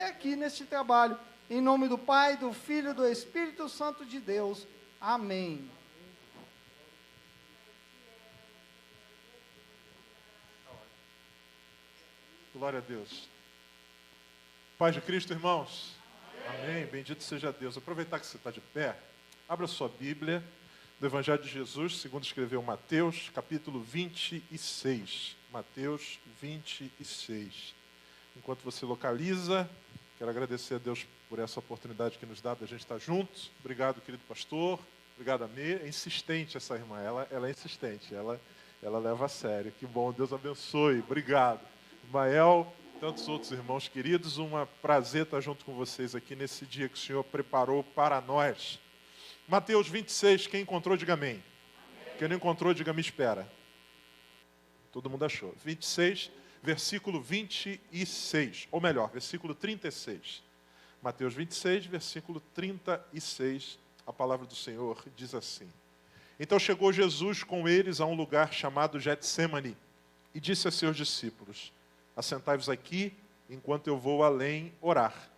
aqui neste trabalho. Em nome do Pai, do Filho e do Espírito Santo de Deus. Amém. Glória a Deus. Paz de Cristo, irmãos. Amém. Bendito seja Deus. Aproveitar que você está de pé, abra sua Bíblia do Evangelho de Jesus, segundo escreveu Mateus, capítulo 26. Mateus 26. Enquanto você localiza, quero agradecer a Deus por essa oportunidade que nos dá da gente estar juntos. Obrigado, querido pastor. Obrigado, Amê. É insistente essa irmã. Ela é insistente. Ela leva a sério. Que bom. Deus abençoe. Obrigado. Mael, tantos outros irmãos queridos. Um prazer estar junto com vocês aqui nesse dia que o Senhor preparou para nós. Mateus 26. Quem encontrou, diga amém. Quem não encontrou, diga me espera. Todo mundo achou. 26, versículo 26. Ou melhor, versículo 36. Mateus 26, versículo 36, a palavra do Senhor diz assim: Então chegou Jesus com eles a um lugar chamado Getsêmani e disse a seus discípulos: Assentai-vos aqui, enquanto eu vou além orar.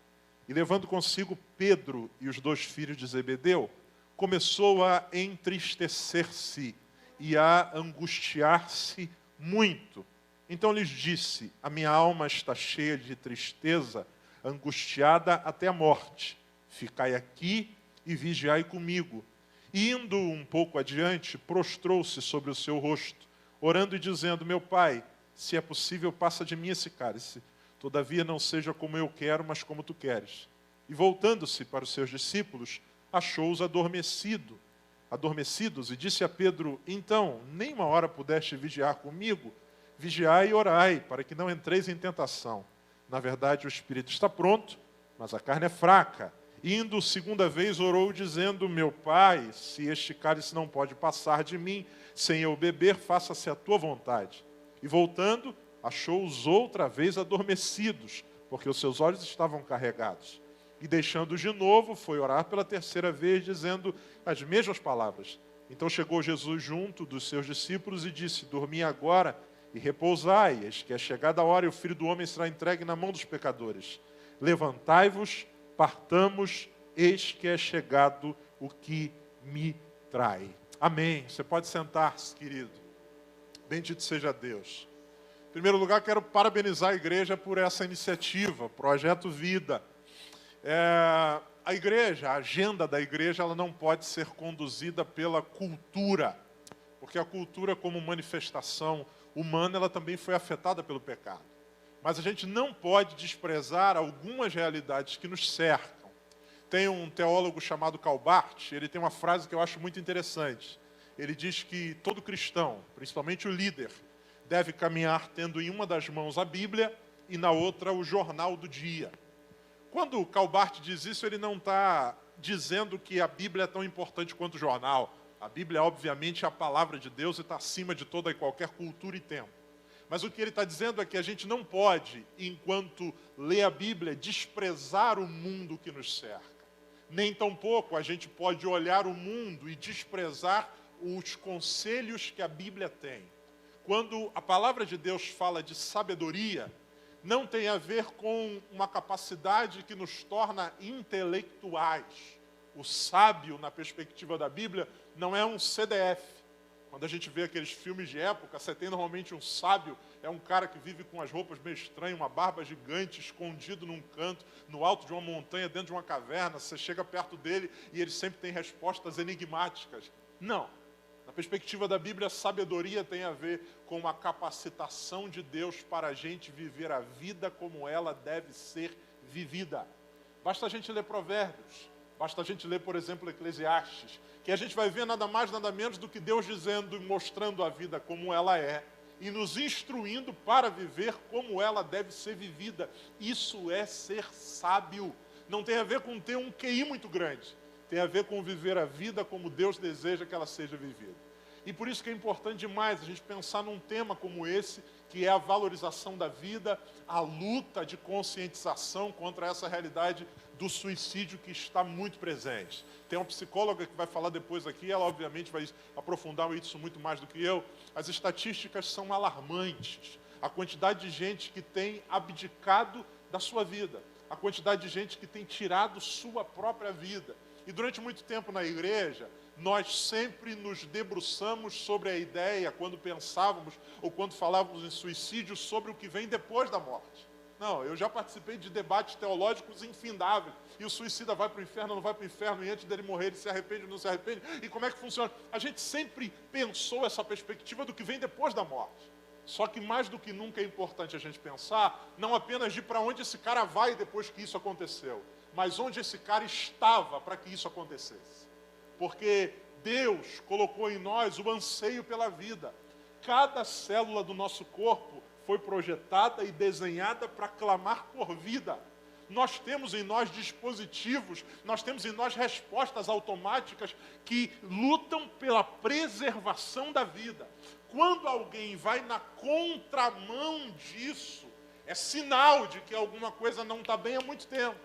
E levando consigo Pedro e os 2 filhos de Zebedeu, começou a entristecer-se e a angustiar-se muito. Então lhes disse: A minha alma está cheia de tristeza, angustiada até a morte. Ficai aqui e vigiai comigo. E indo um pouco adiante, prostrou-se sobre o seu rosto, orando e dizendo: Meu pai, se é possível, passa de mim esse cálice. Todavia não seja como eu quero, mas como tu queres. E voltando-se para os seus discípulos, achou-os adormecidos, e disse a Pedro: Então, nem uma hora pudeste vigiar comigo? Vigiai e orai, para que não entreis em tentação. Na verdade, o espírito está pronto, mas a carne é fraca. Indo segunda vez, orou, dizendo: Meu pai, se este cálice não pode passar de mim, sem eu beber, faça-se a tua vontade. E voltando, achou-os outra vez adormecidos, porque os seus olhos estavam carregados. E deixando-os de novo, foi orar pela terceira vez, dizendo as mesmas palavras. Então chegou Jesus junto dos seus discípulos e disse: Dormi agora e repousai, eis que é chegada a hora e o Filho do Homem será entregue na mão dos pecadores. Levantai-vos, partamos, eis que é chegado o que me trai. Amém. Você pode sentar-se, querido. Bendito seja Deus. Em primeiro lugar, quero parabenizar a igreja por essa iniciativa, Projeto Vida. A igreja, a agenda da igreja, ela não pode ser conduzida pela cultura, porque a cultura, como manifestação humana, ela também foi afetada pelo pecado. Mas a gente não pode desprezar algumas realidades que nos cercam. Tem um teólogo chamado Calbart, ele tem uma frase que eu acho muito interessante. Ele diz que todo cristão, principalmente o líder, deve caminhar tendo em uma das mãos a Bíblia e na outra o jornal do dia. Quando o Calbart diz isso, ele não está dizendo que a Bíblia é tão importante quanto o jornal. A Bíblia, obviamente, é a palavra de Deus e está acima de toda e qualquer cultura e tempo. Mas o que ele está dizendo é que a gente não pode, enquanto lê a Bíblia, desprezar o mundo que nos cerca. Nem tampouco a gente pode olhar o mundo e desprezar os conselhos que a Bíblia tem. Quando a palavra de Deus fala de sabedoria, não tem a ver com uma capacidade que nos torna intelectuais. O sábio, na perspectiva da Bíblia, não é um CDF. Quando a gente vê aqueles filmes de época, você tem normalmente um sábio, é um cara que vive com as roupas meio estranhas, uma barba gigante, escondido num canto, no alto de uma montanha, dentro de uma caverna. Você chega perto dele e ele sempre tem respostas enigmáticas. Não. Na perspectiva da Bíblia, a sabedoria tem a ver com uma capacitação de Deus para a gente viver a vida como ela deve ser vivida. Basta a gente ler Provérbios, basta a gente ler, por exemplo, Eclesiastes, que a gente vai ver nada mais, nada menos do que Deus dizendo e mostrando a vida como ela é e nos instruindo para viver como ela deve ser vivida. Isso é ser sábio. Não tem a ver com ter um QI muito grande. Tem a ver com viver a vida como Deus deseja que ela seja vivida. E por isso que é importante demais a gente pensar num tema como esse, que é a valorização da vida, a luta de conscientização contra essa realidade do suicídio que está muito presente. Tem uma psicóloga que vai falar depois aqui, ela obviamente vai aprofundar isso muito mais do que eu. As estatísticas são alarmantes. A quantidade de gente que tem abdicado da sua vida. a quantidade de gente que tem tirado sua própria vida. E durante muito tempo na igreja, nós sempre nos debruçamos sobre a ideia, quando pensávamos ou quando falávamos em suicídio, sobre o que vem depois da morte. Não, eu já participei de debates teológicos infindáveis. E o suicida vai para o inferno, não vai para o inferno, e antes dele morrer ele se arrepende ou não se arrepende. E como é que funciona? A gente sempre pensou essa perspectiva do que vem depois da morte. Só que mais do que nunca é importante a gente pensar, não apenas de para onde esse cara vai depois que isso aconteceu, mas onde esse cara estava para que isso acontecesse. Porque Deus colocou em nós o anseio pela vida. Cada célula do nosso corpo foi projetada e desenhada para clamar por vida. Nós temos em nós dispositivos, nós temos em nós respostas automáticas que lutam pela preservação da vida. Quando alguém vai na contramão disso, é sinal de que alguma coisa não está bem há muito tempo.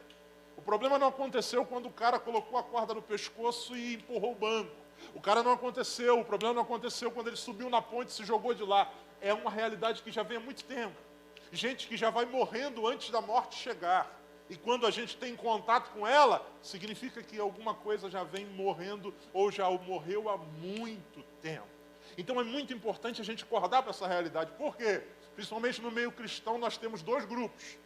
O problema não aconteceu quando o cara colocou a corda no pescoço e empurrou o banco. O problema não aconteceu quando ele subiu na ponte e se jogou de lá. É uma realidade que já vem há muito tempo. Gente que já vai morrendo antes da morte chegar. E quando a gente tem contato com ela, significa que alguma coisa já vem morrendo ou já morreu há muito tempo. Então é muito importante a gente acordar para essa realidade. Por quê? Principalmente no meio cristão nós temos dois grupos.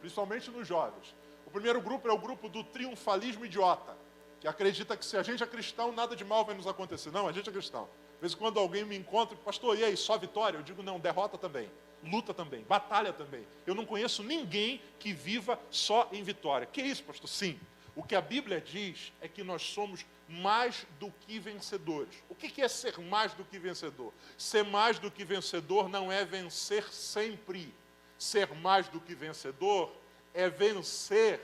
Principalmente nos jovens. O primeiro grupo é o grupo do triunfalismo idiota. Que acredita que se a gente é cristão, nada de mal vai nos acontecer. Não, a gente é cristão. De vez em quando alguém me encontra, pastor, e aí, só vitória? Eu digo, não, derrota também. Luta também, batalha também. Eu não conheço ninguém que viva só em vitória. Que isso, pastor? Sim. O que a Bíblia diz é que nós somos mais do que vencedores. O que é ser mais do que vencedor? Ser mais do que vencedor não é vencer sempre. Ser mais do que vencedor é vencer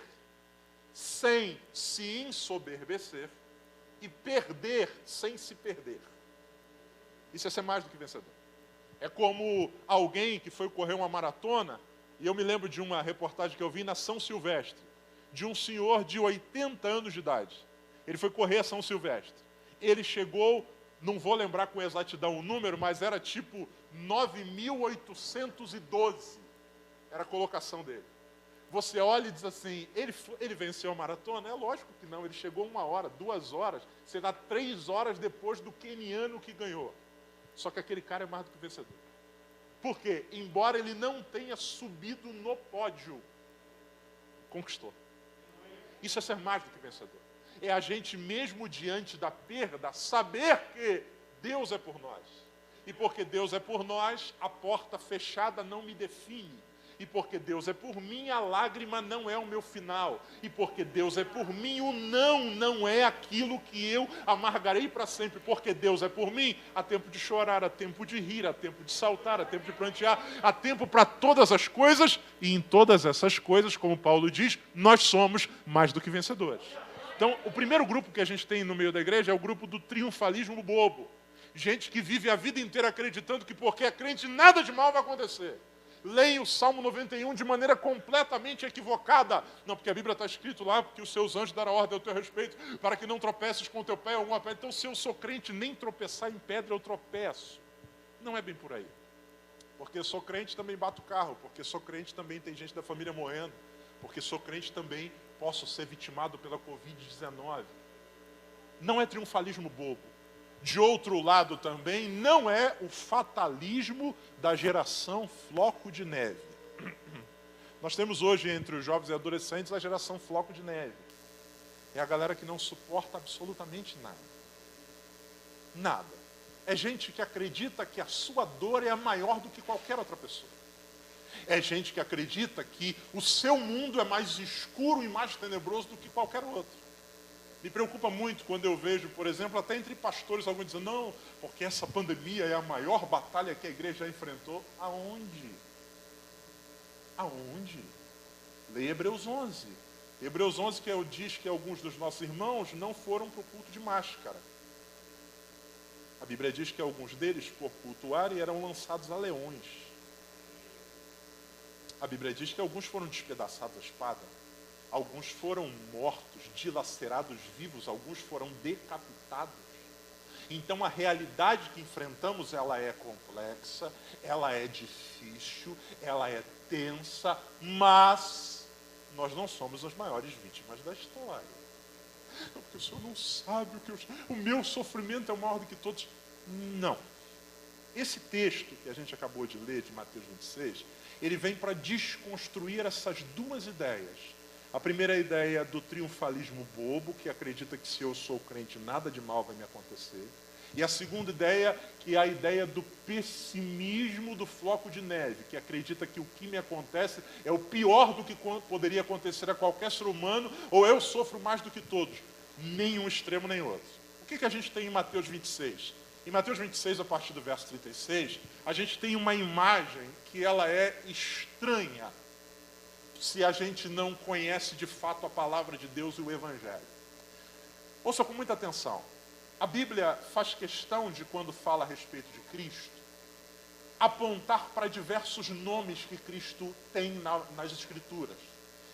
sem se ensoberbecer e perder sem se perder. Isso é ser mais do que vencedor. É como alguém que foi correr uma maratona, e eu me lembro de uma reportagem que eu vi na São Silvestre, de um senhor de 80 anos de idade. Ele foi correr a São Silvestre. Ele chegou, não vou lembrar com exatidão o número, mas era tipo 9.812. Era a colocação dele. Você olha e diz assim, ele venceu a maratona? É lógico que não, ele chegou 1 hora, 2 horas, será 3 horas depois do queniano que ganhou. Só que aquele cara é mais do que vencedor. Por quê? Embora ele não tenha subido no pódio, conquistou. Isso é ser mais do que vencedor. É a gente mesmo diante da perda, saber que Deus é por nós. E porque Deus é por nós, a porta fechada não me define. E porque Deus é por mim, a lágrima não é o meu final. E porque Deus é por mim, o não é aquilo que eu amargarei para sempre. Porque Deus é por mim, há tempo de chorar, há tempo de rir, há tempo de saltar, há tempo de prantear, há tempo para todas as coisas. E em todas essas coisas, como Paulo diz, nós somos mais do que vencedores. Então, o primeiro grupo que a gente tem no meio da igreja é o grupo do triunfalismo bobo. Gente que vive a vida inteira acreditando que porque é crente, nada de mal vai acontecer. Leem o Salmo 91 de maneira completamente equivocada. Não, porque a Bíblia está escrito lá, porque os seus anjos darão ordem ao teu respeito, para que não tropeces com o teu pé em alguma pedra. Então, se eu sou crente, nem tropeçar em pedra eu tropeço. Não é bem por aí. Porque sou crente, também bato carro. Porque sou crente, também tem gente da família morrendo. Porque sou crente, também posso ser vitimado pela Covid-19. Não é triunfalismo bobo. De outro lado também, não é o fatalismo da geração floco de neve. Nós temos hoje entre os jovens e adolescentes a geração floco de neve. É a galera que não suporta absolutamente nada. Nada. É gente que acredita que a sua dor é maior do que qualquer outra pessoa. É gente que acredita que o seu mundo é mais escuro e mais tenebroso do que qualquer outro. Me preocupa muito quando eu vejo, por exemplo, até entre pastores, alguns dizendo, não, porque essa pandemia é a maior batalha que a igreja já enfrentou. Aonde? Aonde? Leia Hebreus 11. Hebreus 11 diz que alguns dos nossos irmãos não foram para o culto de máscara. A Bíblia diz que alguns deles, por cultuarem, eram lançados a leões. A Bíblia diz que alguns foram despedaçados à espada. Alguns foram mortos, dilacerados vivos, alguns foram decapitados. Então a realidade que enfrentamos, ela é complexa, ela é difícil, ela é tensa, mas nós não somos as maiores vítimas da história. Não, porque o senhor não sabe o meu sofrimento é o maior do que todos. Não. Esse texto que a gente acabou de ler, de Mateus 26, ele vem para desconstruir essas duas ideias. A primeira ideia do triunfalismo bobo, que acredita que se eu sou crente nada de mal vai me acontecer. E a segunda ideia, que é a ideia do pessimismo do floco de neve, que acredita que o que me acontece é o pior do que poderia acontecer a qualquer ser humano, ou eu sofro mais do que todos. Nenhum extremo nem outro. O que a gente tem em Mateus 26? Em Mateus 26, a partir do verso 36, a gente tem uma imagem que ela é estranha, se a gente não conhece de fato a palavra de Deus e o Evangelho. Ouça com muita atenção. A Bíblia faz questão de, quando fala a respeito de Cristo, apontar para diversos nomes que Cristo tem nas Escrituras.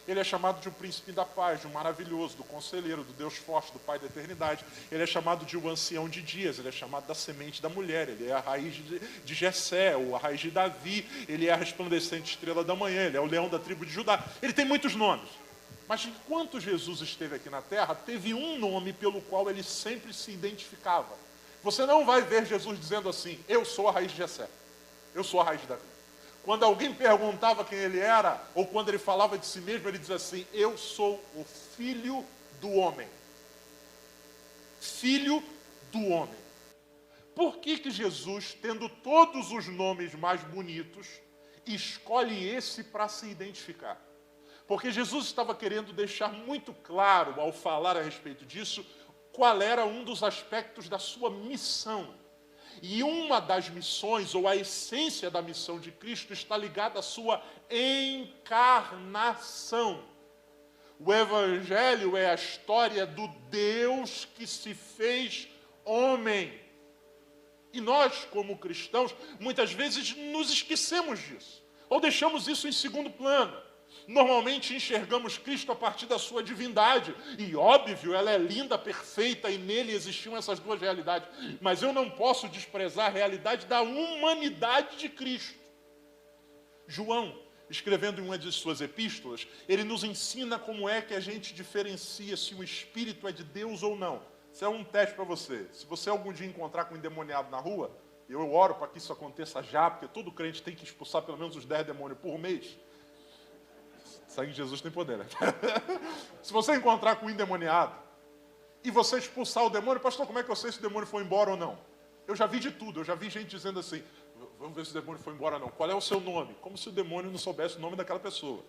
Ele é chamado de o príncipe da paz, de o maravilhoso, do conselheiro, do Deus forte, do Pai da eternidade. Ele é chamado de o ancião de dias, ele é chamado da semente da mulher, ele é a raiz de Jessé, ou a raiz de Davi, ele é a resplandecente estrela da manhã, ele é o leão da tribo de Judá. Ele tem muitos nomes. Mas enquanto Jesus esteve aqui na terra, teve um nome pelo qual ele sempre se identificava. Você não vai ver Jesus dizendo assim, eu sou a raiz de Jessé, eu sou a raiz de Davi. Quando alguém perguntava quem ele era, ou quando ele falava de si mesmo, ele dizia assim, eu sou o filho do homem. Filho do homem. Por que Jesus, tendo todos os nomes mais bonitos, escolhe esse para se identificar? Porque Jesus estava querendo deixar muito claro, ao falar a respeito disso, qual era um dos aspectos da sua missão. E uma das missões, ou a essência da missão de Cristo, está ligada à sua encarnação. O Evangelho é a história do Deus que se fez homem. E nós, como cristãos, muitas vezes nos esquecemos disso, ou deixamos isso em segundo plano. Normalmente enxergamos Cristo a partir da sua divindade. E óbvio, ela é linda, perfeita, e nele existiam essas duas realidades. Mas eu não posso desprezar a realidade da humanidade de Cristo. João, escrevendo em uma de suas epístolas, ele nos ensina como é que a gente diferencia se o Espírito é de Deus ou não. Isso é um teste para você. Se você algum dia encontrar com um endemoniado na rua, eu oro para que isso aconteça já, porque todo crente tem que expulsar pelo menos uns 10 demônios por mês. Sangue de Jesus tem poder, né? Se você encontrar com um endemoniado e você expulsar o demônio, pastor, como é que eu sei se o demônio foi embora ou não? Eu já vi de tudo, eu já vi gente dizendo assim, vamos ver se o demônio foi embora ou não. Qual é o seu nome? Como se o demônio não soubesse o nome daquela pessoa.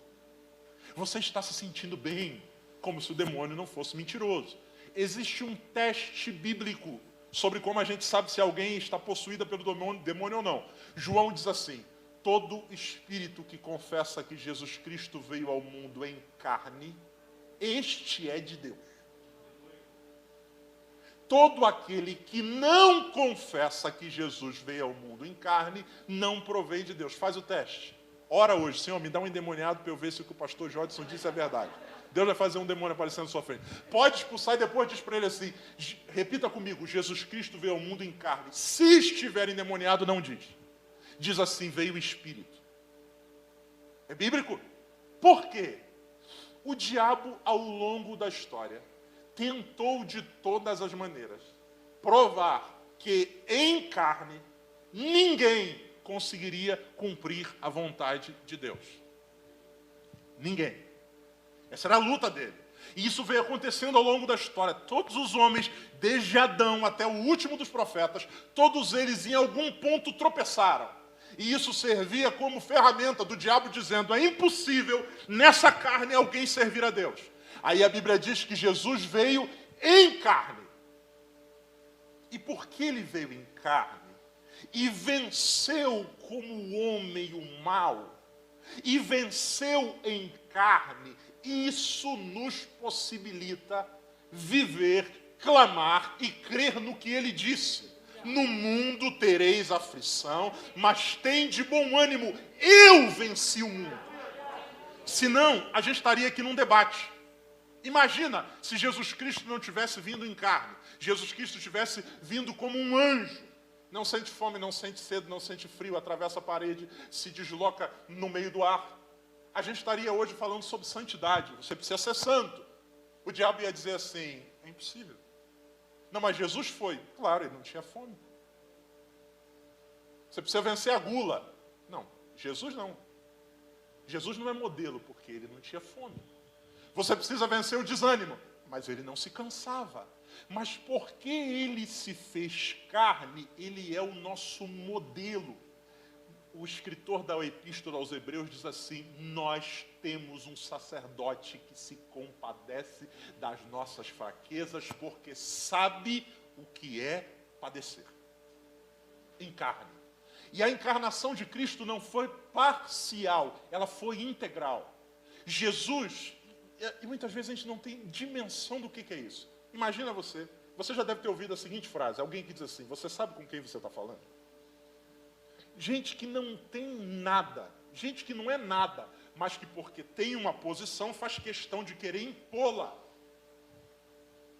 Você está se sentindo bem, como se o demônio não fosse mentiroso. Existe um teste bíblico sobre como a gente sabe se alguém está possuída pelo demônio ou não. João diz assim, todo espírito que confessa que Jesus Cristo veio ao mundo em carne, este é de Deus. Todo aquele que não confessa que Jesus veio ao mundo em carne, não provém de Deus. Faz o teste. Ora hoje, Senhor, me dá um endemoniado para eu ver se o que o pastor Jodson disse é verdade. Deus vai fazer um demônio aparecendo na sua frente. Pode expulsar e depois diz para ele assim, repita comigo, Jesus Cristo veio ao mundo em carne. Se estiver endemoniado, não diz. Diz assim, veio o Espírito. É bíblico? Por quê? O diabo, ao longo da história, tentou de todas as maneiras provar que em carne ninguém conseguiria cumprir a vontade de Deus. Ninguém. Essa era a luta dele. E isso veio acontecendo ao longo da história. Todos os homens, desde Adão até o último dos profetas, todos eles em algum ponto tropeçaram. E isso servia como ferramenta do diabo dizendo, é impossível nessa carne alguém servir a Deus. Aí a Bíblia diz que Jesus veio em carne. E por que ele veio em carne? E venceu como homem o mal. E venceu em carne. Isso nos possibilita viver, clamar e crer no que ele disse. No mundo tereis aflição, mas tem de bom ânimo. Eu venci o mundo. Senão, a gente estaria aqui num debate. Imagina se Jesus Cristo não tivesse vindo em carne. Jesus Cristo tivesse vindo como um anjo. Não sente fome, não sente sede, não sente frio, atravessa a parede, se desloca no meio do ar. a gente estaria hoje falando sobre santidade. Você precisa ser santo. O diabo ia dizer assim, é impossível. Não, mas Jesus foi. Claro, ele não tinha fome. Você precisa vencer a gula. Não, Jesus não. Jesus não é modelo, porque ele não tinha fome. Você precisa vencer o desânimo. Mas ele não se cansava. Mas porque ele se fez carne, ele é o nosso modelo. O escritor da Epístola aos Hebreus diz assim, nós temos um sacerdote que se compadece das nossas fraquezas, porque sabe o que é padecer. Em carne. E a encarnação de Cristo não foi parcial, ela foi integral. Jesus, e muitas vezes a gente não tem dimensão do que é isso. Imagina você já deve ter ouvido a seguinte frase, alguém que diz assim, você sabe com quem você está falando? Gente que não tem nada, gente que não é nada, mas que porque tem uma posição faz questão de querer impô-la.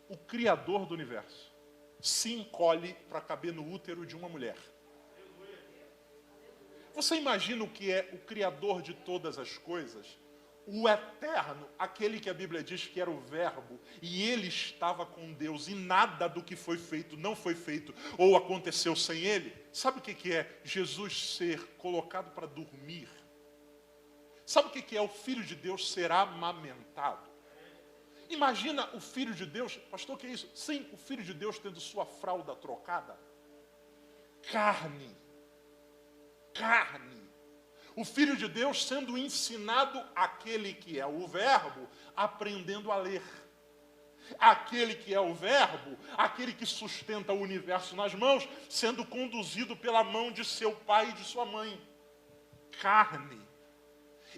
O Criador do universo se encolhe para caber no útero de uma mulher. Você imagina o que é o Criador de todas as coisas? O Eterno, aquele que a Bíblia diz que era o Verbo, e ele estava com Deus, e nada do que foi feito não foi feito, ou aconteceu sem ele. Sabe o que é Jesus ser colocado para dormir? Sabe o que é o Filho de Deus ser amamentado? Imagina o Filho de Deus, pastor, o que é isso? Sim, o Filho de Deus tendo sua fralda trocada. Carne. O Filho de Deus sendo ensinado, aquele que é o Verbo, aprendendo a ler. Aquele que é o Verbo, aquele que sustenta o universo nas mãos, sendo conduzido pela mão de seu pai e de sua mãe. Carne.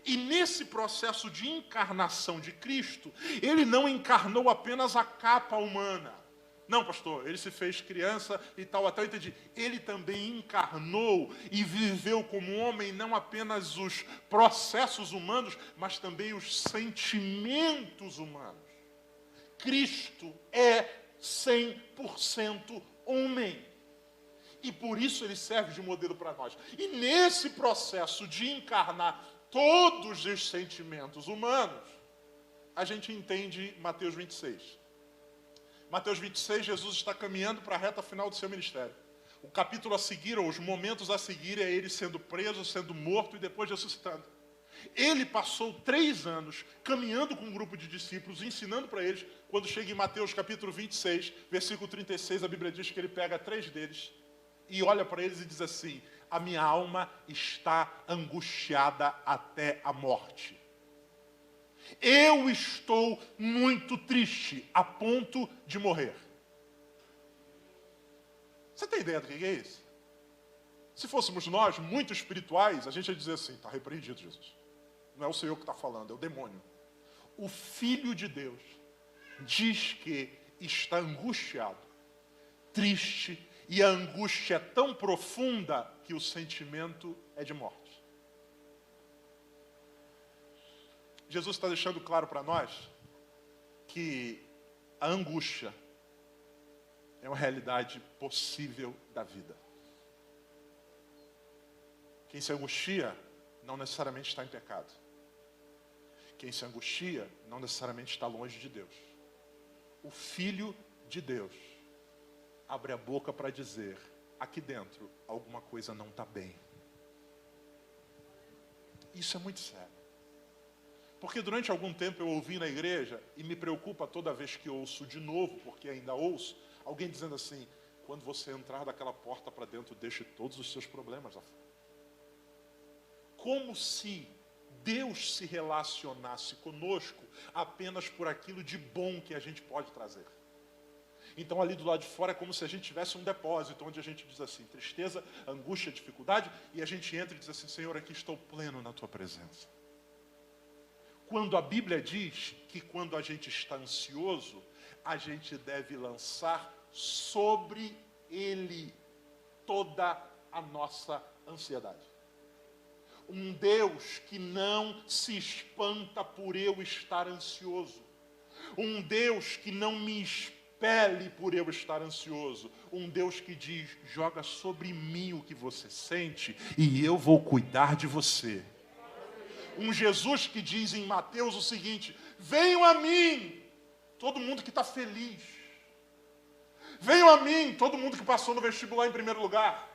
E nesse processo de encarnação de Cristo, ele não encarnou apenas a capa humana. Não, pastor, ele se fez criança e tal, até eu entendi. Ele também encarnou e viveu como homem não apenas os processos humanos, mas também os sentimentos humanos. Cristo é 100% homem. E por isso ele serve de modelo para nós. E nesse processo de encarnar todos os sentimentos humanos, a gente entende Mateus 26. Mateus 26, Jesus está caminhando para a reta final do seu ministério. O capítulo a seguir, ou os momentos a seguir, é ele sendo preso, sendo morto e depois ressuscitando. Ele passou 3 anos caminhando com um grupo de discípulos, ensinando para eles. Quando chega em Mateus capítulo 26, versículo 36, a Bíblia diz que ele pega 3 deles e olha para eles e diz assim, a minha alma está angustiada até a morte. Eu estou muito triste, a ponto de morrer. Você tem ideia do que é isso? Se fôssemos nós, muito espirituais, a gente ia dizer assim, está repreendido, Jesus. Não é o Senhor que está falando, é o demônio. O Filho de Deus diz que está angustiado, triste, e a angústia é tão profunda que o sentimento é de morte. Jesus está deixando claro para nós que a angústia é uma realidade possível da vida. Quem se angustia não necessariamente está em pecado. Quem se angustia não necessariamente está longe de Deus. O Filho de Deus abre a boca para dizer, aqui dentro alguma coisa não está bem. Isso é muito sério. Porque durante algum tempo eu ouvi na igreja, e me preocupa toda vez que ouço de novo, porque ainda ouço, alguém dizendo assim, quando você entrar daquela porta para dentro, deixe todos os seus problemas lá fora. Como se Deus se relacionasse conosco apenas por aquilo de bom que a gente pode trazer. Então ali do lado de fora é como se a gente tivesse um depósito, onde a gente diz assim, tristeza, angústia, dificuldade, e a gente entra e diz assim, Senhor, aqui estou pleno na tua presença. Quando a Bíblia diz que quando a gente está ansioso, a gente deve lançar sobre ele toda a nossa ansiedade. Um Deus que não se espanta por eu estar ansioso. Um Deus que não me expele por eu estar ansioso. Um Deus que diz, joga sobre mim o que você sente e eu vou cuidar de você. Um Jesus que diz em Mateus o seguinte: venham a mim, todo mundo que está feliz. Venham a mim, todo mundo que passou no vestibular em primeiro lugar.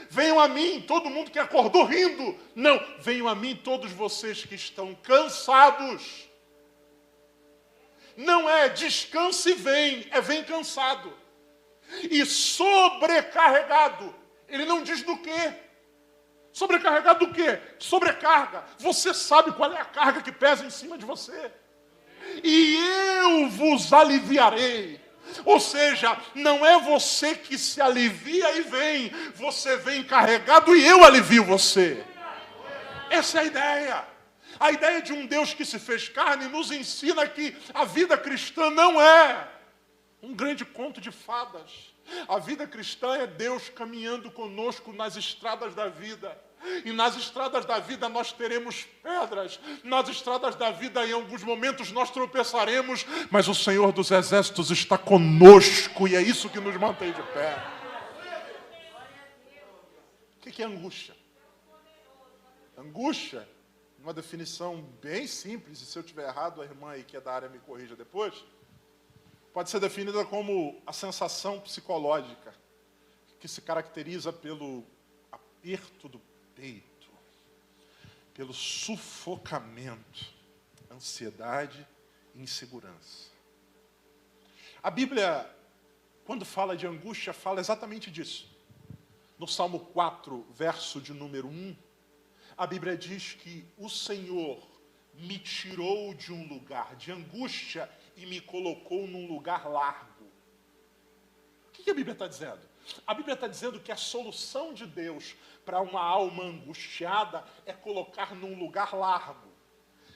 Venham a mim, todo mundo que acordou rindo. Não, venham a mim todos vocês que estão cansados. Não é descanse e vem, é vem cansado. E sobrecarregado. Ele não diz do quê. Sobrecarregado do quê? Sobrecarga. Você sabe qual é a carga que pesa em cima de você. E eu vos aliviarei. Ou seja, não é você que se alivia e vem. Você vem carregado e eu alivio você. Essa é a ideia. A ideia de um Deus que se fez carne nos ensina que a vida cristã não é um grande conto de fadas. A vida cristã é Deus caminhando conosco nas estradas da vida. E nas estradas da vida nós teremos pedras. Nas estradas da vida, em alguns momentos, nós tropeçaremos. Mas o Senhor dos Exércitos está conosco. E é isso que nos mantém de pé. O que é angústia? Angústia, uma definição bem simples. E se eu estiver errado, a irmã aí que é da área me corrija depois. Pode ser definida como a sensação psicológica que se caracteriza pelo aperto do peito, pelo sufocamento, ansiedade e insegurança. A Bíblia, quando fala de angústia, fala exatamente disso. No Salmo 4, verso de número 1, a Bíblia diz que o Senhor me tirou de um lugar de angústia e me colocou num lugar largo. O que a Bíblia está dizendo? A Bíblia está dizendo que a solução de Deus para uma alma angustiada é colocar num lugar largo.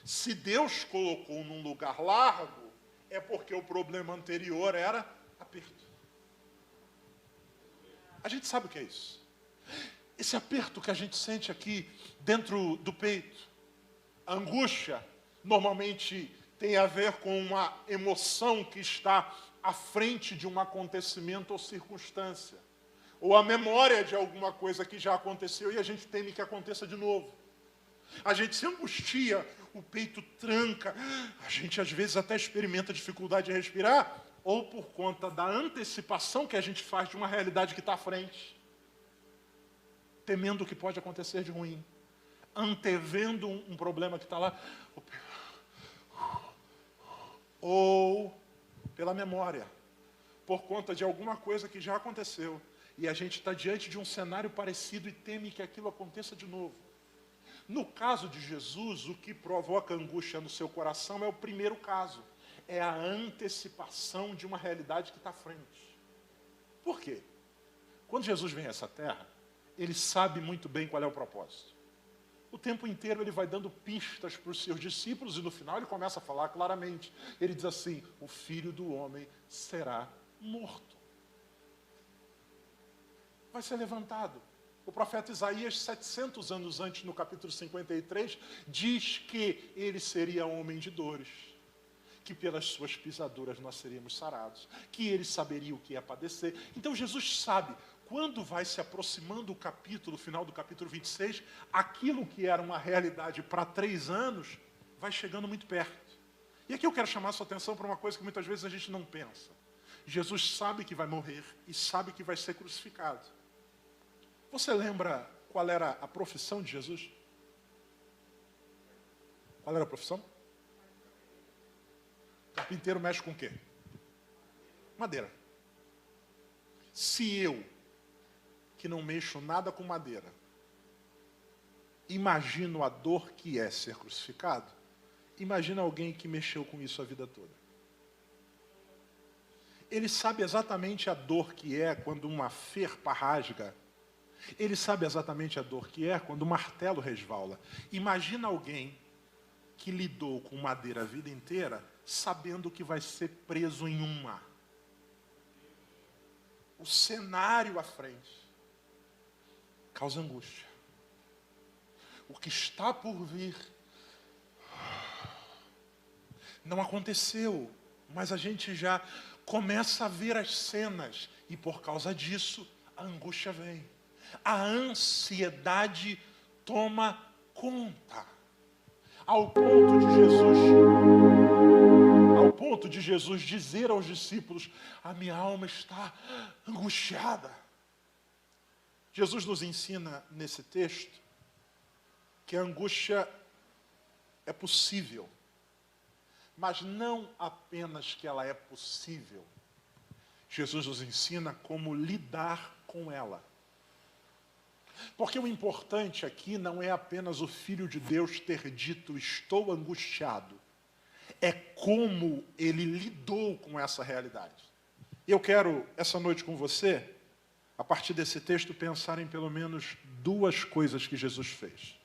Se Deus colocou num lugar largo, é porque o problema anterior era aperto. A gente sabe o que é isso. Esse aperto que a gente sente aqui dentro do peito, a angústia, normalmente tem a ver com uma emoção que está à frente de um acontecimento ou circunstância. Ou a memória de alguma coisa que já aconteceu e a gente teme que aconteça de novo. A gente se angustia, o peito tranca, a gente às vezes até experimenta dificuldade de respirar, ou por conta da antecipação que a gente faz de uma realidade que está à frente. Temendo o que pode acontecer de ruim. Antevendo um problema que está lá. Ou pela memória, por conta de alguma coisa que já aconteceu, e a gente está diante de um cenário parecido e teme que aquilo aconteça de novo. No caso de Jesus, o que provoca angústia no seu coração é o primeiro caso, é a antecipação de uma realidade que está à frente. Por quê? Quando Jesus vem a essa terra, ele sabe muito bem qual é o propósito. O tempo inteiro ele vai dando pistas para os seus discípulos e no final ele começa a falar claramente. Ele diz assim: o Filho do Homem será morto. Vai ser levantado. O profeta Isaías, 700 anos antes, no capítulo 53, diz que ele seria homem de dores, que pelas suas pisaduras nós seríamos sarados, que ele saberia o que ia padecer. Então Jesus sabe. Quando vai se aproximando o final do capítulo 26, aquilo que era uma realidade para 3 anos, vai chegando muito perto. E aqui eu quero chamar a sua atenção para uma coisa que muitas vezes a gente não pensa. Jesus sabe que vai morrer e sabe que vai ser crucificado. Você lembra qual era a profissão de Jesus? Qual era a profissão? Carpinteiro mexe com o quê? Madeira. Se eu, que não mexo nada com madeira, imagino a dor que é ser crucificado, imagina alguém que mexeu com isso a vida toda. Ele sabe exatamente a dor que é quando uma ferpa rasga. Ele sabe exatamente a dor que é quando um martelo resvala. Imagina alguém que lidou com madeira a vida inteira, sabendo que vai ser preso em uma. O cenário à frente causa angústia. O que está por vir não aconteceu, mas a gente já começa a ver as cenas e por causa disso a angústia vem. A ansiedade toma conta. ao ponto de Jesus dizer aos discípulos: a minha alma está angustiada. Jesus nos ensina nesse texto que a angústia é possível, mas não apenas que ela é possível. Jesus nos ensina como lidar com ela. Porque o importante aqui não é apenas o Filho de Deus ter dito: estou angustiado. É como ele lidou com essa realidade. Eu quero, essa noite com você, a partir desse texto, pensar em pelo menos duas coisas que Jesus fez.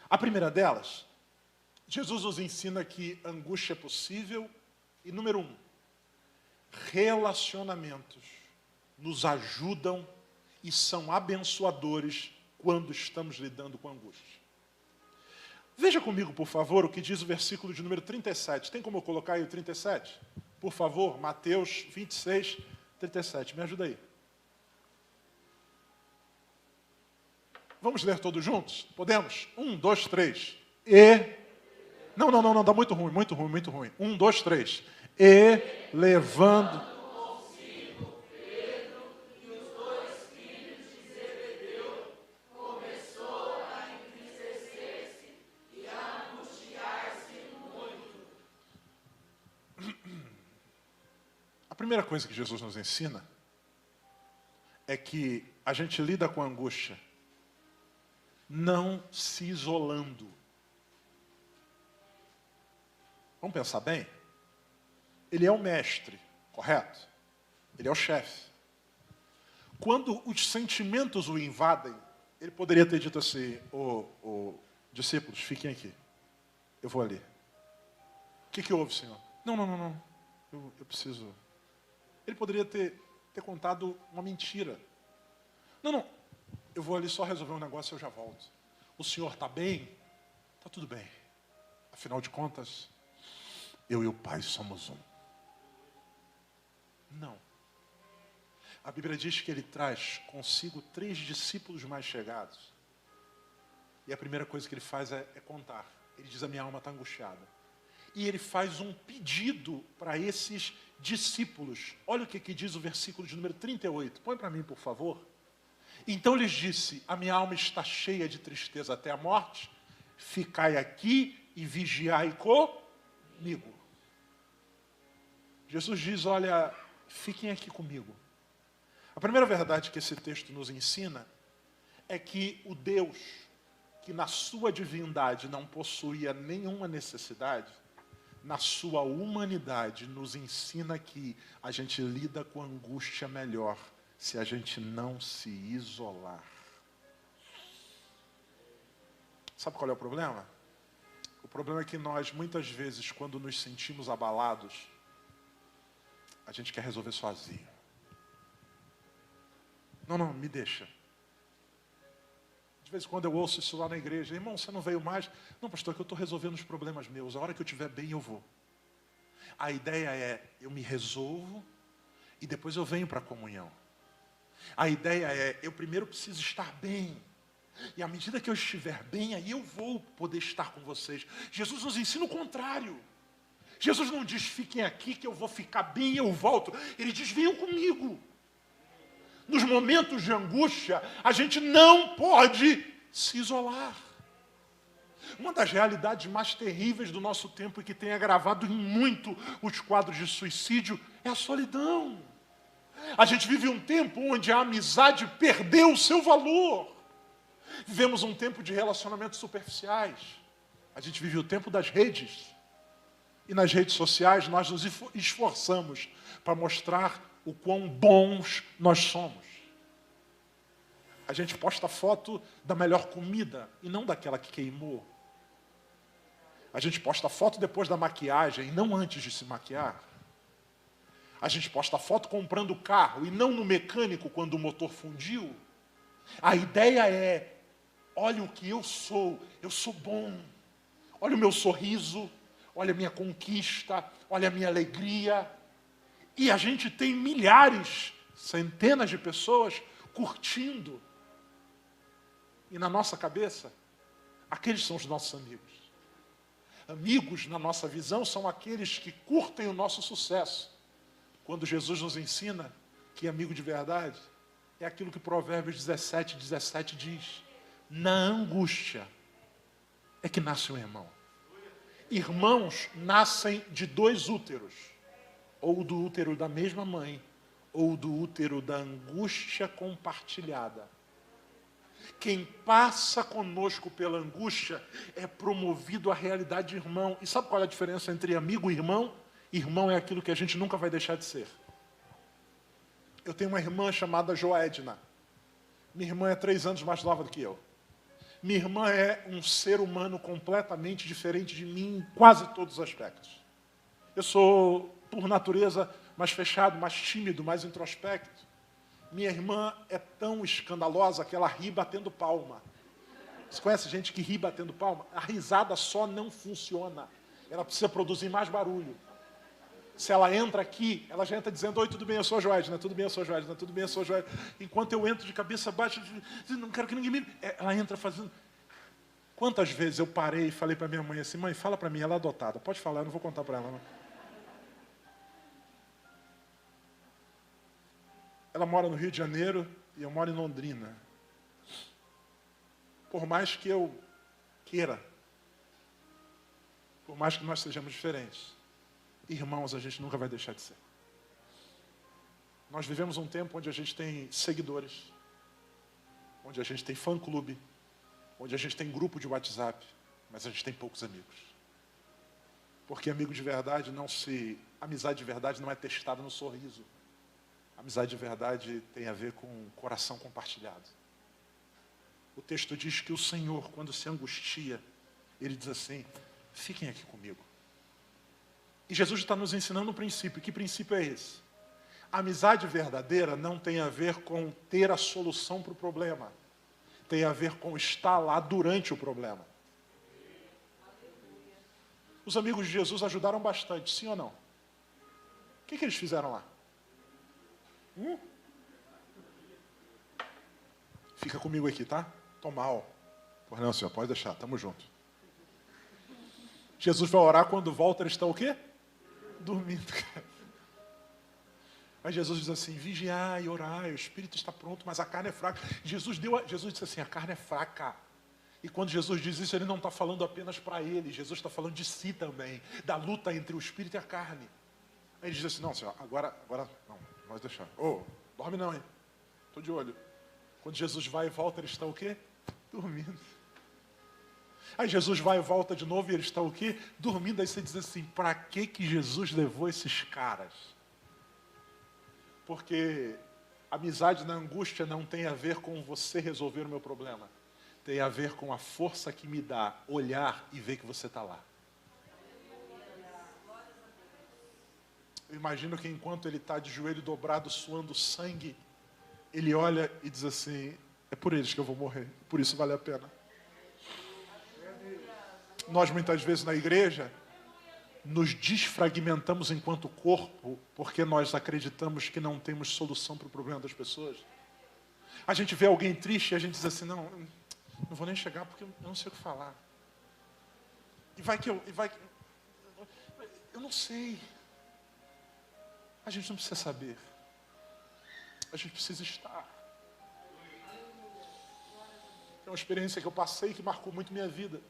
A primeira delas, Jesus nos ensina que angústia é possível e, número 1, relacionamentos nos ajudam e são abençoadores quando estamos lidando com angústia. Veja comigo, por favor, o que diz o versículo de número 37. Tem como eu colocar aí o 37? Por favor, Mateus 26, 37. Me ajuda aí. Vamos ler todos juntos? Podemos? 1, 2, 3. Não, dá muito ruim. 1, 2, 3. E levando... A primeira coisa que Jesus nos ensina é que a gente lida com a angústia não se isolando. Vamos pensar bem? Ele é o mestre, correto? Ele é o chefe. Quando os sentimentos o invadem, ele poderia ter dito assim: discípulos, fiquem aqui, eu vou ali. O que houve, Senhor? Não, eu preciso... Ele poderia ter contado uma mentira. Não, eu vou ali só resolver um negócio e eu já volto. O senhor está bem? Está tudo bem. Afinal de contas, eu e o Pai somos um. Não. A Bíblia diz que ele traz consigo 3 discípulos mais chegados. E a primeira coisa que ele faz é contar. Ele diz: a minha alma está angustiada. E ele faz um pedido para esses discípulos. Olha o que diz o versículo de número 38. Põe para mim, por favor. Então lhes disse: a minha alma está cheia de tristeza até a morte. Ficai aqui e vigiai comigo. Jesus diz: olha, fiquem aqui comigo. A primeira verdade que esse texto nos ensina é que o Deus, que na sua divindade não possuía nenhuma necessidade, na sua humanidade nos ensina que a gente lida com a angústia melhor se a gente não se isolar. Sabe qual é o problema? O problema é que nós, muitas vezes, quando nos sentimos abalados, a gente quer resolver sozinho. Não, me deixa. De vez em quando eu ouço isso lá na igreja: irmão, você não veio mais? Não, pastor, é que eu estou resolvendo os problemas meus. A hora que eu estiver bem, eu vou. A ideia é: eu me resolvo e depois eu venho para a comunhão. A ideia é: eu primeiro preciso estar bem. E à medida que eu estiver bem, aí eu vou poder estar com vocês. Jesus nos ensina o contrário. Jesus não diz: fiquem aqui que eu vou ficar bem e eu volto. Ele diz: venham comigo. Nos momentos de angústia, a gente não pode se isolar. Uma das realidades mais terríveis do nosso tempo e que tem agravado em muito os quadros de suicídio é a solidão. A gente vive um tempo onde a amizade perdeu o seu valor. Vivemos um tempo de relacionamentos superficiais. A gente vive o tempo das redes. E nas redes sociais nós nos esforçamos para mostrar o quão bons nós somos. A gente posta foto da melhor comida e não daquela que queimou. A gente posta foto depois da maquiagem e não antes de se maquiar. A gente posta foto comprando o carro e não no mecânico quando o motor fundiu. A ideia é: olha o que eu sou bom. Olha o meu sorriso, olha a minha conquista, olha a minha alegria. E a gente tem milhares, centenas de pessoas curtindo. E na nossa cabeça, aqueles são os nossos amigos. Amigos, na nossa visão, são aqueles que curtem o nosso sucesso. Quando Jesus nos ensina que amigo de verdade é aquilo que Provérbios 17 diz. Na angústia é que nasce um irmão. Irmãos nascem de 2 úteros. Ou do útero da mesma mãe, ou do útero da angústia compartilhada. Quem passa conosco pela angústia é promovido à realidade de irmão. E sabe qual é a diferença entre amigo e irmão? Irmão é aquilo que a gente nunca vai deixar de ser. Eu tenho uma irmã chamada Joedna. Minha irmã é 3 anos mais nova do que eu. Minha irmã é um ser humano completamente diferente de mim em quase todos os aspectos. Eu sou, por natureza, mais fechado, mais tímido, mais introspecto. Minha irmã é tão escandalosa que ela ri batendo palma. Você conhece gente que ri batendo palma? A risada só não funciona. Ela precisa produzir mais barulho. Se ela entra aqui, ela já entra dizendo: oi, tudo bem, eu sou a Joedna, tudo bem, eu sou a Joedna, tudo bem, eu sou a Joedna. Enquanto eu entro de cabeça baixa, não quero que ninguém me... Ela entra fazendo... Quantas vezes eu parei e falei para minha mãe assim: mãe, fala para mim, ela é adotada, pode falar, eu não vou contar para ela. Não. Ela mora no Rio de Janeiro e eu moro em Londrina. Por mais que eu queira, por mais que nós sejamos diferentes, irmãos a gente nunca vai deixar de ser. Nós vivemos um tempo onde a gente tem seguidores, onde a gente tem fã-clube, onde a gente tem grupo de WhatsApp, mas a gente tem poucos amigos. Porque amigo de verdade amizade de verdade não é testada no sorriso. Amizade de verdade tem a ver com coração compartilhado. O texto diz que o Senhor, quando se angustia, Ele diz assim: fiquem aqui comigo. E Jesus está nos ensinando um princípio. Que princípio é esse? A amizade verdadeira não tem a ver com ter a solução para o problema. Tem a ver com estar lá durante o problema. Os amigos de Jesus ajudaram bastante, sim ou não? O que eles fizeram lá? Fica comigo aqui, tá? Tô mal. Pois não, senhor, pode deixar, tamo junto. Jesus vai orar, quando volta, eles estão o quê? Dormindo. Aí Jesus diz assim: vigiai e orai, o espírito está pronto, mas a carne é fraca. Jesus disse assim: a carne é fraca. E quando Jesus diz isso, Ele não está falando apenas para Ele, Jesus está falando de si também, da luta entre o espírito e a carne. Aí ele diz assim: não, senhor, agora não, pode deixar. Dorme não, hein? Estou de olho. Quando Jesus vai e volta, eles estão o quê? Dormindo. Aí Jesus vai e volta de novo e eles estão o quê? Dormindo. Aí você diz assim: para que Jesus levou esses caras? Porque amizade na angústia não tem a ver com você resolver o meu problema. Tem a ver com a força que me dá olhar e ver que você está lá. Eu imagino que enquanto ele está de joelho dobrado, suando sangue, ele olha e diz assim: é por eles que eu vou morrer, por isso vale a pena. Nós muitas vezes na igreja nos desfragmentamos enquanto corpo, porque nós acreditamos que não temos solução para o problema das pessoas. A gente vê alguém triste e a gente diz assim: não vou nem chegar porque eu não sei o que falar. Eu não sei. A gente não precisa saber. A gente precisa estar. É uma experiência que eu passei que marcou muito minha vida.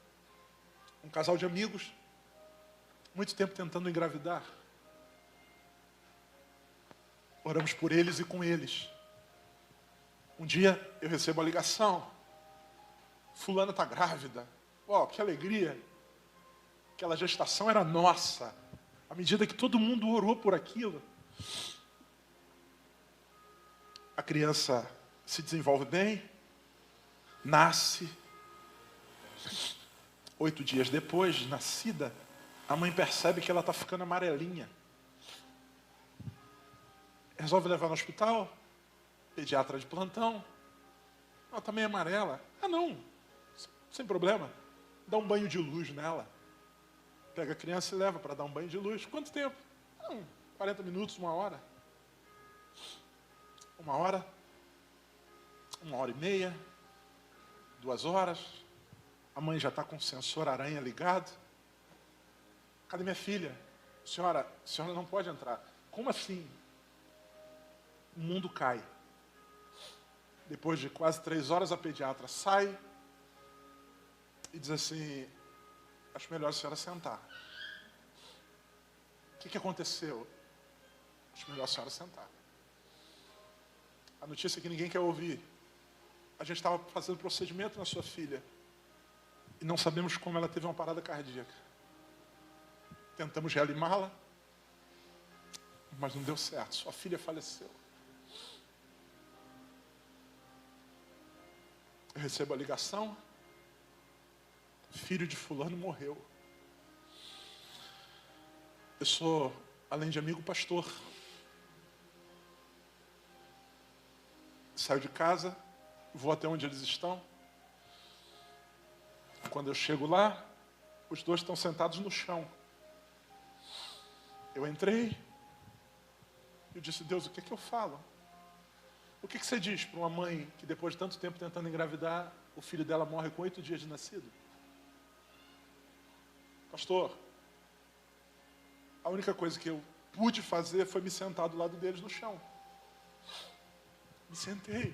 Um casal de amigos, muito tempo tentando engravidar. Oramos por eles e com eles. Um dia eu recebo a ligação: fulana está grávida. Que alegria. Aquela gestação era nossa. À medida que todo mundo orou por aquilo, a criança se desenvolve bem, nasce. 8 dias depois de nascida, a mãe percebe que ela está ficando amarelinha. Resolve levar no hospital, pediatra de plantão. Ela está meio amarela. Não, sem problema. Dá um banho de luz nela. Pega a criança e leva para dar um banho de luz. Quanto tempo? 40 minutos, 1 hora. 1 hora. 1h30. 2 horas. A mãe já está com o sensor aranha ligado. Cadê minha filha? Senhora, a senhora não pode entrar. Como assim? O mundo cai. Depois de quase 3 horas, a pediatra sai e diz assim, acho melhor a senhora sentar. O que aconteceu? Acho melhor a senhora sentar. A notícia que ninguém quer ouvir. A gente estava fazendo procedimento na sua filha e não sabemos como ela teve uma parada cardíaca. Tentamos reanimá-la, mas não deu certo. Sua filha faleceu. Eu recebo a ligação. Filho de fulano morreu. Eu sou, além de amigo, pastor. Saio de casa, vou até onde eles estão. Quando eu chego lá, os dois estão sentados no chão. Eu entrei, eu disse, Deus, o que eu falo? O que você diz para uma mãe que depois de tanto tempo tentando engravidar, o filho dela morre com 8 dias de nascido? Pastor, a única coisa que eu pude fazer foi me sentar do lado deles no chão. Me sentei.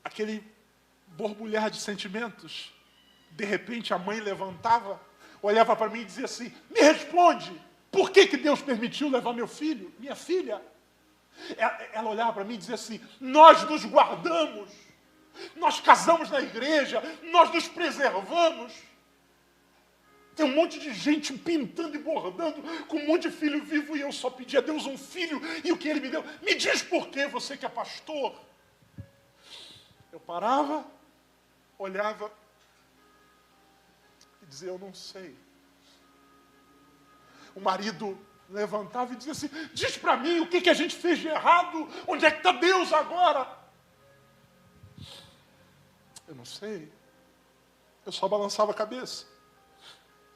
Aquele borbulhar de sentimentos. De repente a mãe levantava, olhava para mim e dizia assim, me responde, por que Deus permitiu levar meu filho, minha filha? Ela olhava para mim e dizia assim, nós nos guardamos, nós casamos na igreja, nós nos preservamos. Tem um monte de gente pintando e bordando com um monte de filho vivo e eu só pedi a Deus um filho e o que Ele me deu. Me diz por quê, você que é pastor. Eu parava, olhava e dizia, eu não sei. O marido levantava e dizia assim, diz para mim o que a gente fez de errado, onde é que está Deus agora? Eu não sei. Eu só balançava a cabeça.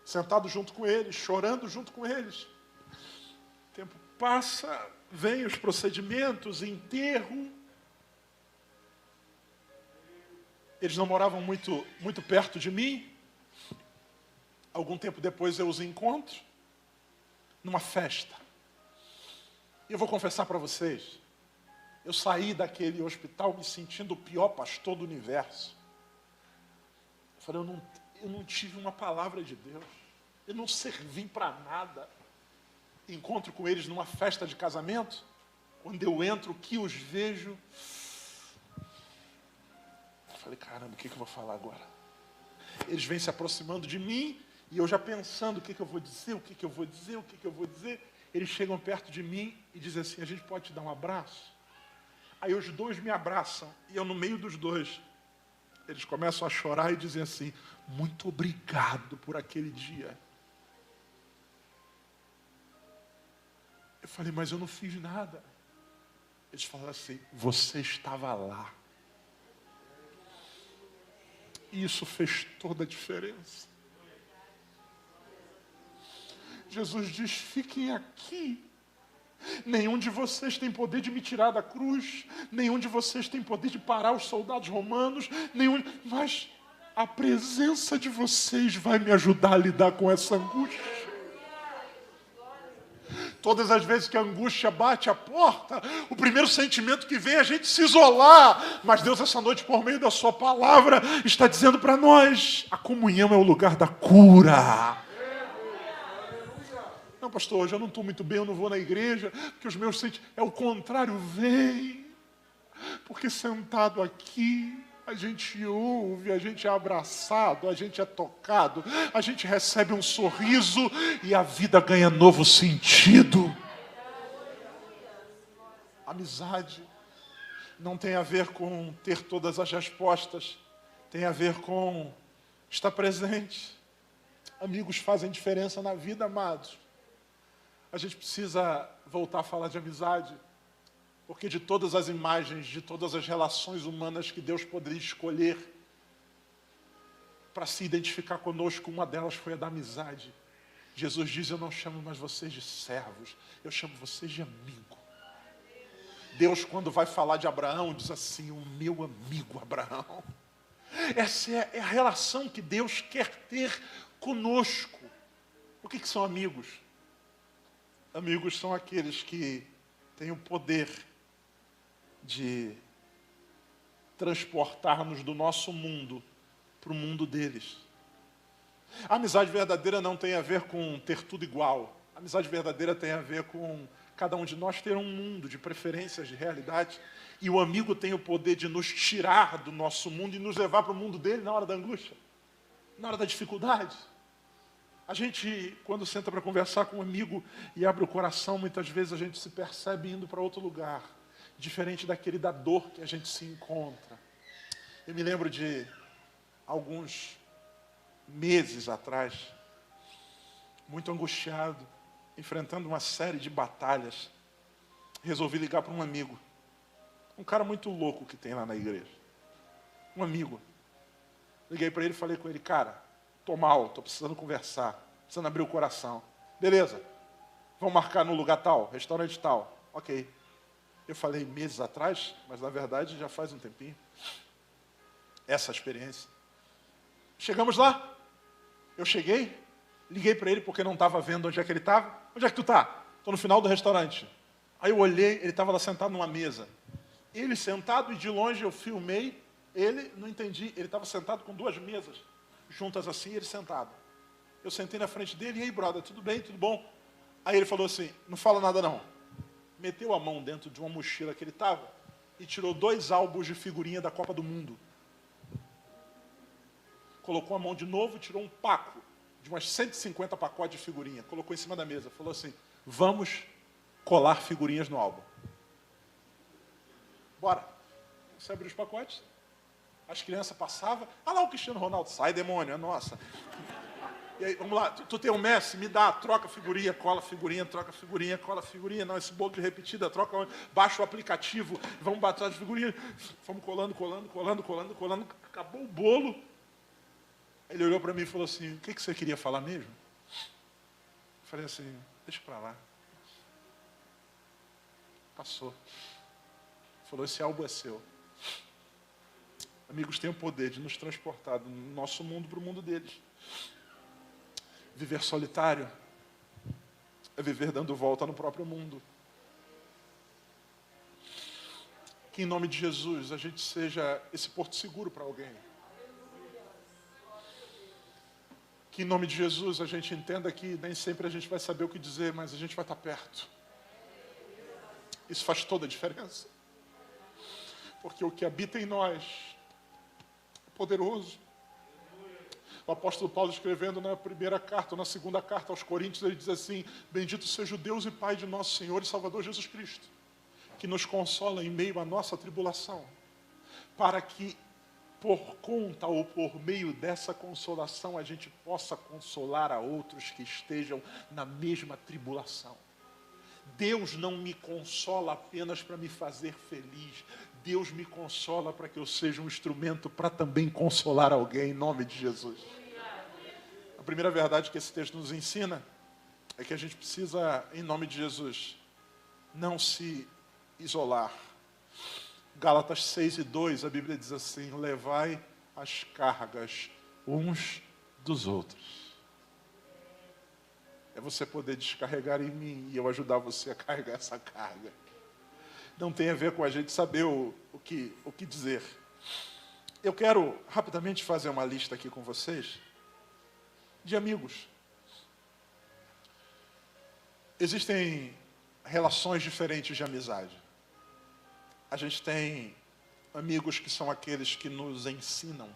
Sentado junto com eles, chorando junto com eles. O tempo passa, vem os procedimentos, enterro. Eles não moravam muito perto de mim. Algum tempo depois eu os encontro numa festa. E eu vou confessar para vocês, eu saí daquele hospital me sentindo o pior pastor do universo. Eu falei, eu não tive uma palavra de Deus. Eu não servi para nada. Encontro com eles numa festa de casamento. Quando eu entro, o que os vejo? Eu falei, caramba, o que eu vou falar agora? Eles vêm se aproximando de mim e eu já pensando o que eu vou dizer, o que eu vou dizer, o que eu vou dizer. Eles chegam perto de mim e dizem assim, a gente pode te dar um abraço? Aí os dois me abraçam e eu no meio dos dois. Eles começam a chorar e dizem assim, muito obrigado por aquele dia. Eu falei, mas eu não fiz nada. Eles falaram assim, você estava lá. E isso fez toda a diferença. Jesus diz, fiquem aqui. Nenhum de vocês tem poder de me tirar da cruz. Nenhum de vocês tem poder de parar os soldados romanos. Mas a presença de vocês vai me ajudar a lidar com essa angústia. Todas as vezes que a angústia bate a porta, o primeiro sentimento que vem é a gente se isolar. Mas Deus, essa noite, por meio da sua palavra, está dizendo para nós, a comunhão é o lugar da cura. Não, pastor, hoje eu não estou muito bem, eu não vou na igreja, porque os meus sentimentos... É o contrário, vem. Porque sentado aqui, a gente ouve, a gente é abraçado, a gente é tocado, a gente recebe um sorriso e a vida ganha novo sentido. Amizade não tem a ver com ter todas as respostas, tem a ver com estar presente. Amigos fazem diferença na vida, amados. A gente precisa voltar a falar de amizade, porque de todas as imagens, de todas as relações humanas que Deus poderia escolher para se identificar conosco, uma delas foi a da amizade. Jesus diz, eu não chamo mais vocês de servos, eu chamo vocês de amigo. Deus, quando vai falar de Abraão, diz assim, o meu amigo Abraão. Essa é a relação que Deus quer ter conosco. O que são amigos? Amigos são aqueles que têm o poder de transportar-nos do nosso mundo para o mundo deles. A amizade verdadeira não tem a ver com ter tudo igual. A amizade verdadeira tem a ver com cada um de nós ter um mundo de preferências, de realidade. E o amigo tem o poder de nos tirar do nosso mundo e nos levar para o mundo dele na hora da angústia, na hora da dificuldade. A gente, quando senta para conversar com um amigo e abre o coração, muitas vezes a gente se percebe indo para outro lugar, diferente daquele da dor que a gente se encontra. Eu me lembro de alguns meses atrás, muito angustiado, enfrentando uma série de batalhas, resolvi ligar para um amigo, um cara muito louco que tem lá na igreja, um amigo. Liguei para ele e falei com ele: cara, tô mal, tô precisando conversar, precisando abrir o coração. Beleza, vamos marcar no lugar tal, restaurante tal. Ok. Eu falei meses atrás, mas na verdade já faz um tempinho. Essa experiência. Chegamos lá, eu cheguei, liguei para ele porque não estava vendo onde é que ele estava. Onde é que tu está? Estou no final do restaurante. Aí eu olhei, ele estava lá sentado numa mesa. Ele sentado e de longe eu filmei. Ele, não entendi, ele estava sentado com duas mesas, juntas assim, ele sentado. Eu sentei na frente dele: e aí, brother, tudo bem, tudo bom? Aí ele falou assim: não fala nada não. Meteu a mão dentro de uma mochila que ele estava e tirou 2 álbuns de figurinha da Copa do Mundo. Colocou a mão de novo e tirou um paco de umas 150 pacotes de figurinha. Colocou em cima da mesa. Falou assim: vamos colar figurinhas no álbum. Bora. Você abriu os pacotes. As crianças passavam. Ah lá o Cristiano Ronaldo. Sai, demônio, é nossa. E aí, vamos lá. Tu tem o Messi? Me dá. Troca figurinha, cola figurinha, troca figurinha, cola figurinha. Não, esse bolo de repetida, troca. Baixa o aplicativo. Vamos bater as figurinhas. Fomos colando. Acabou o bolo. Ele olhou para mim e falou assim: o que você queria falar mesmo? Eu falei assim: deixa para lá. Passou. Falou: esse álbum é seu. Amigos têm o poder de nos transportar do nosso mundo para o mundo deles. Viver solitário é viver dando volta no próprio mundo. Que em nome de Jesus a gente seja esse porto seguro para alguém. Que em nome de Jesus a gente entenda que nem sempre a gente vai saber o que dizer, mas a gente vai estar perto. Isso faz toda a diferença. Porque o que habita em nós é poderoso. O apóstolo Paulo, escrevendo na primeira carta, na segunda carta aos Coríntios, ele diz assim: bendito seja o Deus e Pai de nosso Senhor e Salvador Jesus Cristo, que nos consola em meio à nossa tribulação, para que por conta ou por meio dessa consolação a gente possa consolar a outros que estejam na mesma tribulação. Deus não me consola apenas para me fazer feliz. Deus me consola para que eu seja um instrumento para também consolar alguém, em nome de Jesus. A primeira verdade que esse texto nos ensina é que a gente precisa, em nome de Jesus, não se isolar. Gálatas 6:2, a Bíblia diz assim: levai as cargas uns dos outros. É você poder descarregar em mim e eu ajudar você a carregar essa carga. Não tem a ver com a gente saber o que dizer. Eu quero rapidamente fazer uma lista aqui com vocês de amigos. Existem relações diferentes de amizade. A gente tem amigos que são aqueles que nos ensinam.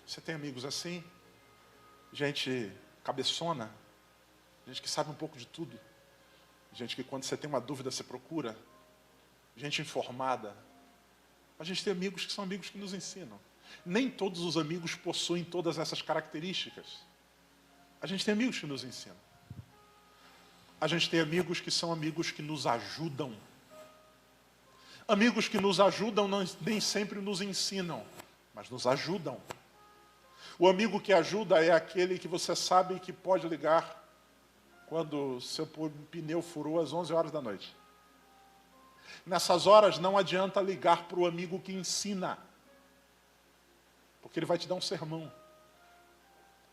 Você tem amigos assim? Gente cabeçona, gente que sabe um pouco de tudo, gente que quando você tem uma dúvida você procura, gente informada. A gente tem amigos que são amigos que nos ensinam. Nem todos os amigos possuem todas essas características. A gente tem amigos que nos ensinam. A gente tem amigos que são amigos que nos ajudam. Amigos que nos ajudam nem sempre nos ensinam, mas nos ajudam. O amigo que ajuda é aquele que você sabe que pode ligar quando seu pneu furou às 11 horas da noite. Nessas horas não adianta ligar para o amigo que ensina, porque ele vai te dar um sermão.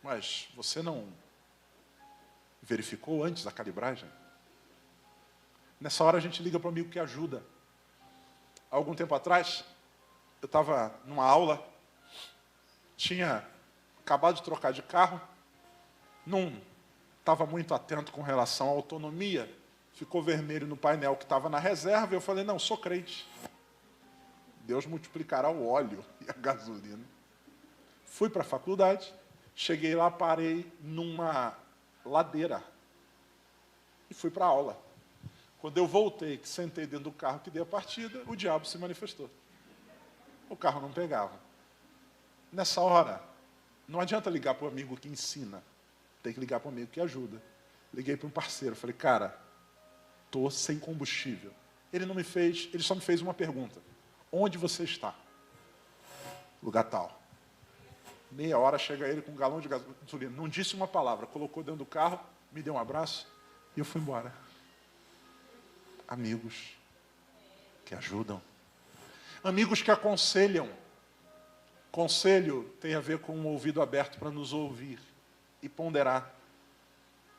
Mas você não verificou antes a calibragem? Nessa hora a gente liga para o amigo que ajuda. Há algum tempo atrás, eu estava numa aula, tinha acabado de trocar de carro, não estava muito atento com relação à autonomia, ficou vermelho no painel que estava na reserva, e eu falei, não, sou crente. Deus multiplicará o óleo e a gasolina. Fui para a faculdade, cheguei lá, parei numa ladeira e fui para a aula. Quando eu voltei, que sentei dentro do carro, que dei a partida, o diabo se manifestou. O carro não pegava. Nessa hora, não adianta ligar para o amigo que ensina, tem que ligar para o amigo que ajuda. Liguei para um parceiro, falei, cara, estou sem combustível. Ele só me fez uma pergunta. Onde você está? Lugar tal. Meia hora chega ele com um galão de gasolina. Não disse uma palavra, colocou dentro do carro, me deu um abraço e eu fui embora. Amigos que ajudam. Amigos que aconselham. Conselho tem a ver com um ouvido aberto para nos ouvir e ponderar.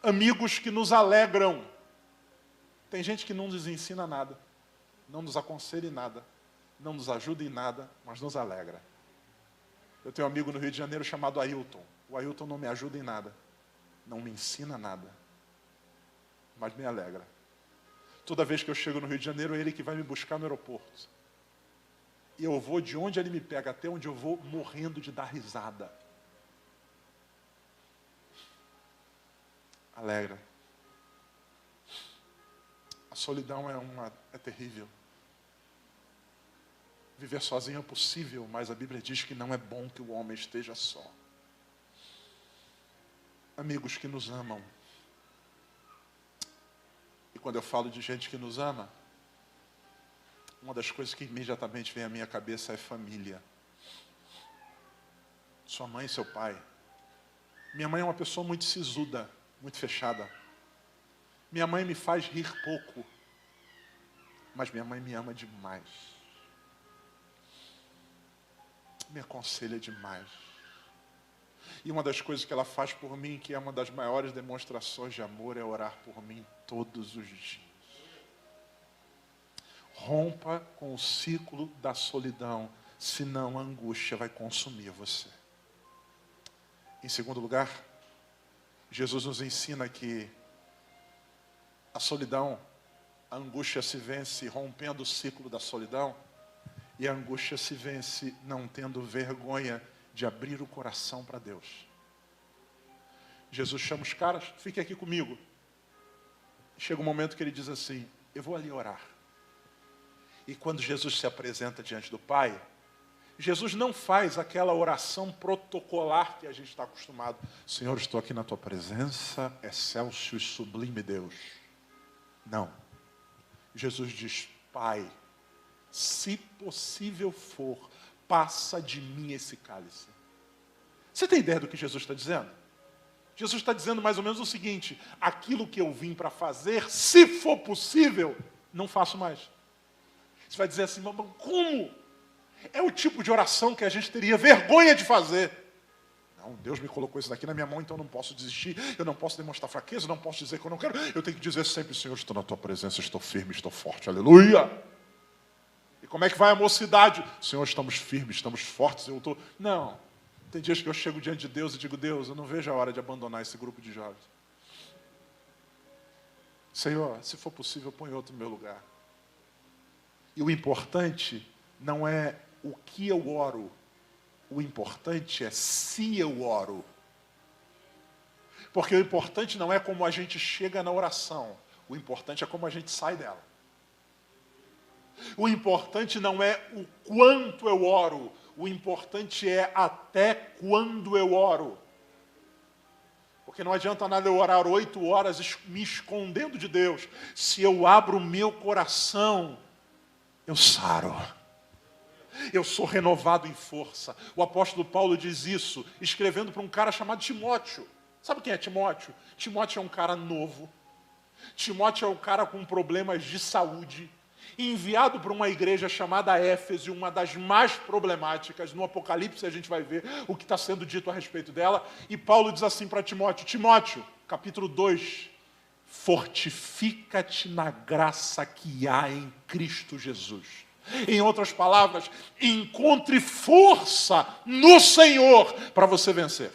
Amigos que nos alegram. Tem gente que não nos ensina nada, não nos aconselha em nada, não nos ajuda em nada, mas nos alegra. Eu tenho um amigo no Rio de Janeiro chamado Ailton. O Ailton não me ajuda em nada, não me ensina nada, mas me alegra. Toda vez que eu chego no Rio de Janeiro, é ele que vai me buscar no aeroporto. E eu vou de onde ele me pega até onde eu vou, morrendo de dar risada. Alegra. A solidão é terrível. Viver sozinho é possível, mas a Bíblia diz que não é bom que o homem esteja só. Amigos que nos amam. E quando eu falo de gente que nos ama, uma das coisas que imediatamente vem à minha cabeça é família. Sua mãe e seu pai. Minha mãe é uma pessoa muito sisuda, muito fechada. Minha mãe me faz rir pouco, mas minha mãe me ama demais. Me aconselha demais. E uma das coisas que ela faz por mim, que é uma das maiores demonstrações de amor, é orar por mim todos os dias. Rompa com o ciclo da solidão, senão a angústia vai consumir você. Em segundo lugar, Jesus nos ensina que a solidão, a angústia se vence rompendo o ciclo da solidão, e a angústia se vence não tendo vergonha de abrir o coração para Deus. Jesus chama os caras, fiquem aqui comigo. Chega um momento que ele diz assim, eu vou ali orar. E quando Jesus se apresenta diante do Pai, Jesus não faz aquela oração protocolar que a gente está acostumado. Senhor, estou aqui na tua presença, excelso e sublime Deus. Não. Jesus diz, Pai, se possível for, passa de mim esse cálice. Você tem ideia do que Jesus está dizendo? Jesus está dizendo mais ou menos o seguinte, aquilo que eu vim para fazer, se for possível, não faço mais. Você vai dizer assim, mas como? É o tipo de oração que a gente teria vergonha de fazer. Não, Deus me colocou isso daqui na minha mão, então eu não posso desistir, eu não posso demonstrar fraqueza, eu não posso dizer que eu não quero, eu tenho que dizer sempre, Senhor, estou na tua presença, estou firme, estou forte, aleluia. E como é que vai a mocidade? Senhor, estamos firmes, estamos fortes, eu estou... Não, tem dias que eu chego diante de Deus e digo, Deus, eu não vejo a hora de abandonar esse grupo de jovens. Senhor, se for possível, põe outro no meu lugar. E o importante não é o que eu oro, o importante é se eu oro. Porque o importante não é como a gente chega na oração, o importante é como a gente sai dela. O importante não é o quanto eu oro, o importante é até quando eu oro. Porque não adianta nada eu orar 8 horas me escondendo de Deus. Se eu abro o meu coração, eu saro. Eu sou renovado em força. O apóstolo Paulo diz isso, escrevendo para um cara chamado Timóteo. Sabe quem é Timóteo? Timóteo é um cara novo. Timóteo é um cara com problemas de saúde. Enviado para uma igreja chamada Éfeso, uma das mais problemáticas. No Apocalipse a gente vai ver o que está sendo dito a respeito dela. E Paulo diz assim para Timóteo, Timóteo, capítulo 2, fortifica-te na graça que há em Cristo Jesus. Em outras palavras, encontre força no Senhor para você vencer.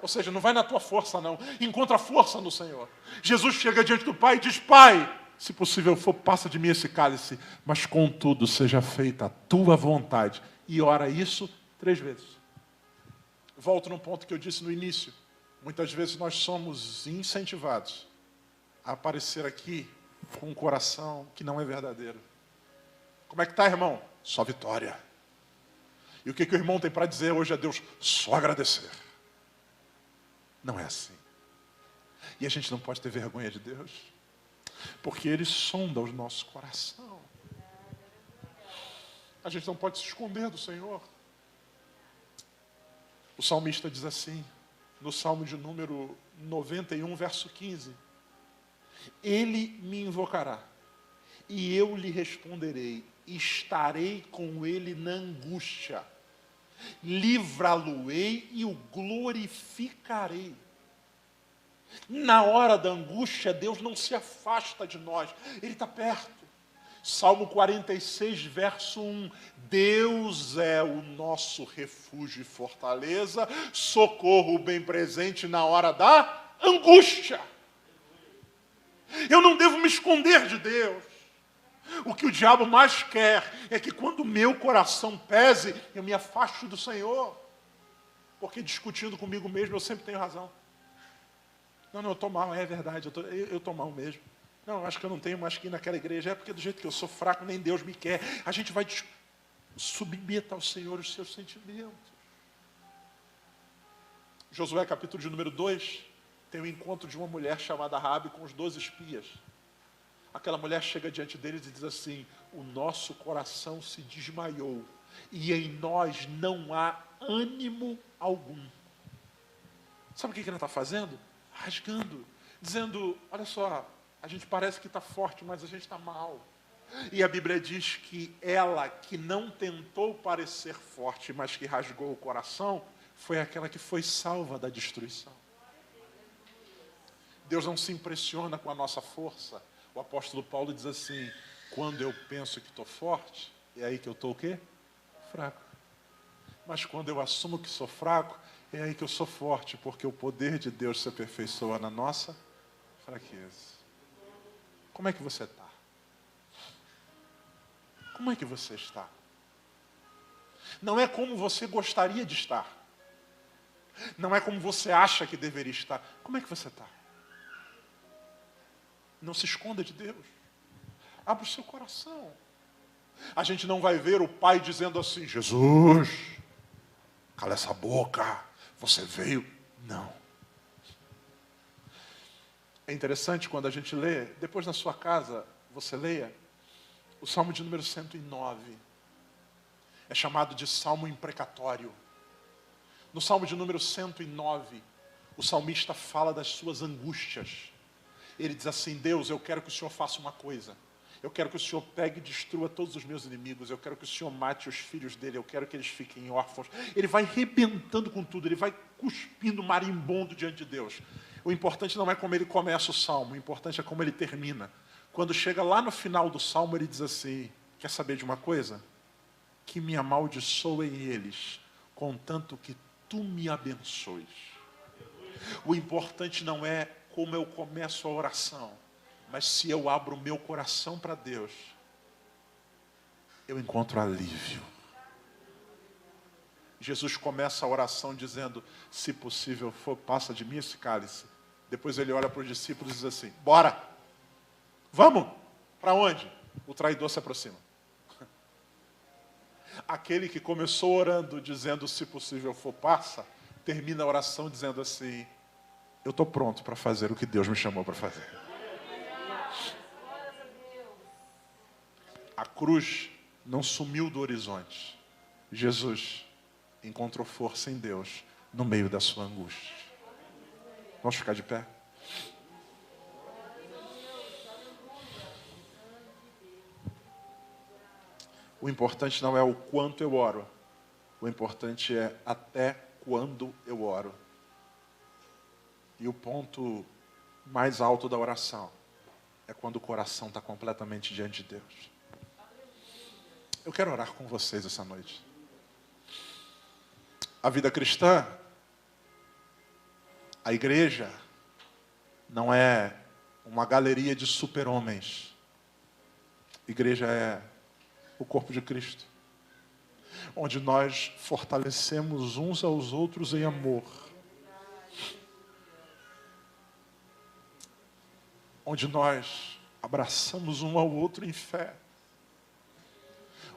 Ou seja, não vai na tua força não, encontra força no Senhor. Jesus chega diante do Pai e diz: Pai, se possível for, passa de mim esse cálice, mas contudo seja feita a tua vontade. E ora isso 3 vezes. Volto no ponto que eu disse no início. Muitas vezes nós somos incentivados a aparecer aqui com um coração que não é verdadeiro. Como é que está, irmão? Só vitória. E o que o irmão tem para dizer hoje a Deus? Só agradecer. Não é assim. E a gente não pode ter vergonha de Deus, porque Ele sonda o nosso coração. A gente não pode se esconder do Senhor. O salmista diz assim, no Salmo de número 91, verso 15: Ele me invocará, e eu lhe responderei, estarei com ele na angústia, livrá-lo-ei e o glorificarei. Na hora da angústia, Deus não se afasta de nós, Ele está perto. Salmo 46, verso 1: Deus é o nosso refúgio e fortaleza, socorro bem presente na hora da angústia. Eu não devo me esconder de Deus. O que o diabo mais quer é que quando o meu coração pese, eu me afaste do Senhor. Porque discutindo comigo mesmo, eu sempre tenho razão. Não, eu estou mal, é verdade, eu estou mal mesmo. Não, acho que eu não tenho mais que ir naquela igreja, é porque do jeito que eu sou fraco, nem Deus me quer. A gente vai submeter ao Senhor os seus sentimentos. Josué, capítulo de número 2, tem o encontro de uma mulher chamada Raabe com os 12 espias. Aquela mulher chega diante deles e diz assim: o nosso coração se desmaiou e em nós não há ânimo algum. Sabe o que ela está fazendo? Rasgando, dizendo: olha só, a gente parece que está forte, mas a gente está mal. E a Bíblia diz que ela que não tentou parecer forte, mas que rasgou o coração, foi aquela que foi salva da destruição. Deus não se impressiona com a nossa força. O apóstolo Paulo diz assim: quando eu penso que estou forte, é aí que eu estou o quê? Fraco. Mas quando eu assumo que sou fraco, é aí que eu sou forte, porque o poder de Deus se aperfeiçoa na nossa fraqueza. Como é que você está? Como é que você está? Não é como você gostaria de estar. Não é como você acha que deveria estar. Como é que você está? Não se esconda de Deus. Abra o seu coração. A gente não vai ver o Pai dizendo assim: Jesus, cala essa boca, você veio. Não. É interessante quando a gente lê, depois na sua casa, você leia o Salmo de número 109. É chamado de Salmo imprecatório. No Salmo de número 109, o salmista fala das suas angústias. Ele diz assim: Deus, eu quero que o Senhor faça uma coisa. Eu quero que o Senhor pegue e destrua todos os meus inimigos. Eu quero que o Senhor mate os filhos dele. Eu quero que eles fiquem órfãos. Ele vai rebentando com tudo. Ele vai cuspindo marimbondo diante de Deus. O importante não é como ele começa o salmo. O importante é como ele termina. Quando chega lá no final do salmo, ele diz assim: quer saber de uma coisa? Que me amaldiçoem eles, contanto que tu me abençoes. O importante não é como eu começo a oração, mas se eu abro o meu coração para Deus, eu encontro alívio. Jesus começa a oração dizendo: se possível for, passa de mim esse cálice. Depois ele olha para os discípulos e diz assim: bora, vamos, para onde? O traidor se aproxima. Aquele que começou orando dizendo: se possível for, passa, termina a oração dizendo assim: eu estou pronto para fazer o que Deus me chamou para fazer. A cruz não sumiu do horizonte. Jesus encontrou força em Deus no meio da sua angústia. Vamos ficar de pé? O importante não é o quanto eu oro. O importante é até quando eu oro. E o ponto mais alto da oração é quando o coração está completamente diante de Deus. Eu quero orar com vocês essa noite. A vida cristã, a igreja, não é uma galeria de super-homens. Igreja é o corpo de Cristo, onde nós fortalecemos uns aos outros em amor, onde nós abraçamos um ao outro em fé,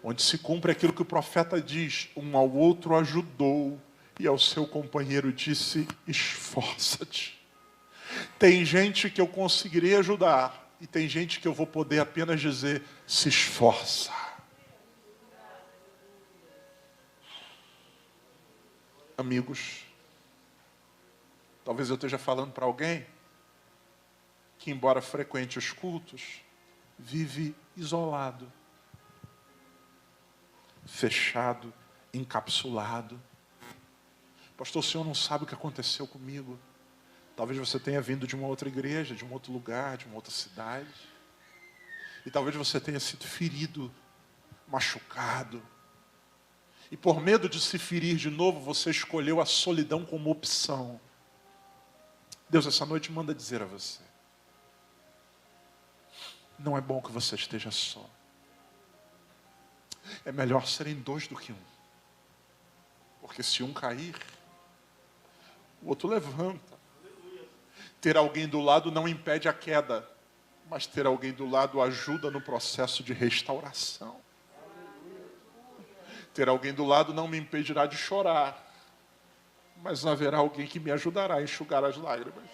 onde se cumpre aquilo que o profeta diz: um ao outro ajudou e ao seu companheiro disse: esforça-te. Tem gente que eu conseguirei ajudar e tem gente que eu vou poder apenas dizer: se esforça. Amigos, talvez eu esteja falando para alguém que, embora frequente os cultos, vive isolado, fechado, encapsulado. Pastor, o senhor não sabe o que aconteceu comigo. Talvez você tenha vindo de uma outra igreja, de um outro lugar, de uma outra cidade. E talvez você tenha sido ferido, machucado. E por medo de se ferir de novo, você escolheu a solidão como opção. Deus, essa noite manda dizer a você: não é bom que você esteja só. É melhor serem dois do que um. Porque se um cair, o outro levanta. Ter alguém do lado não impede a queda, mas ter alguém do lado ajuda no processo de restauração. Ter alguém do lado não me impedirá de chorar, mas haverá alguém que me ajudará a enxugar as lágrimas.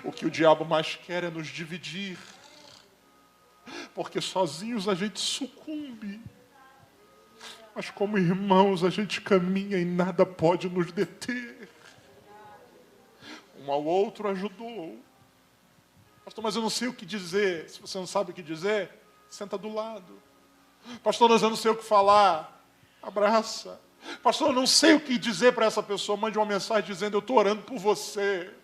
O que o diabo mais quer é nos dividir, porque sozinhos a gente sucumbe, mas como irmãos a gente caminha e nada pode nos deter. Um ao outro ajudou. Pastor, mas eu não sei o que dizer. Se você não sabe o que dizer, senta do lado. Pastor, mas eu não sei o que falar. Abraça. Pastor, eu não sei o que dizer para essa pessoa. Mande uma mensagem dizendo: eu estou orando por você.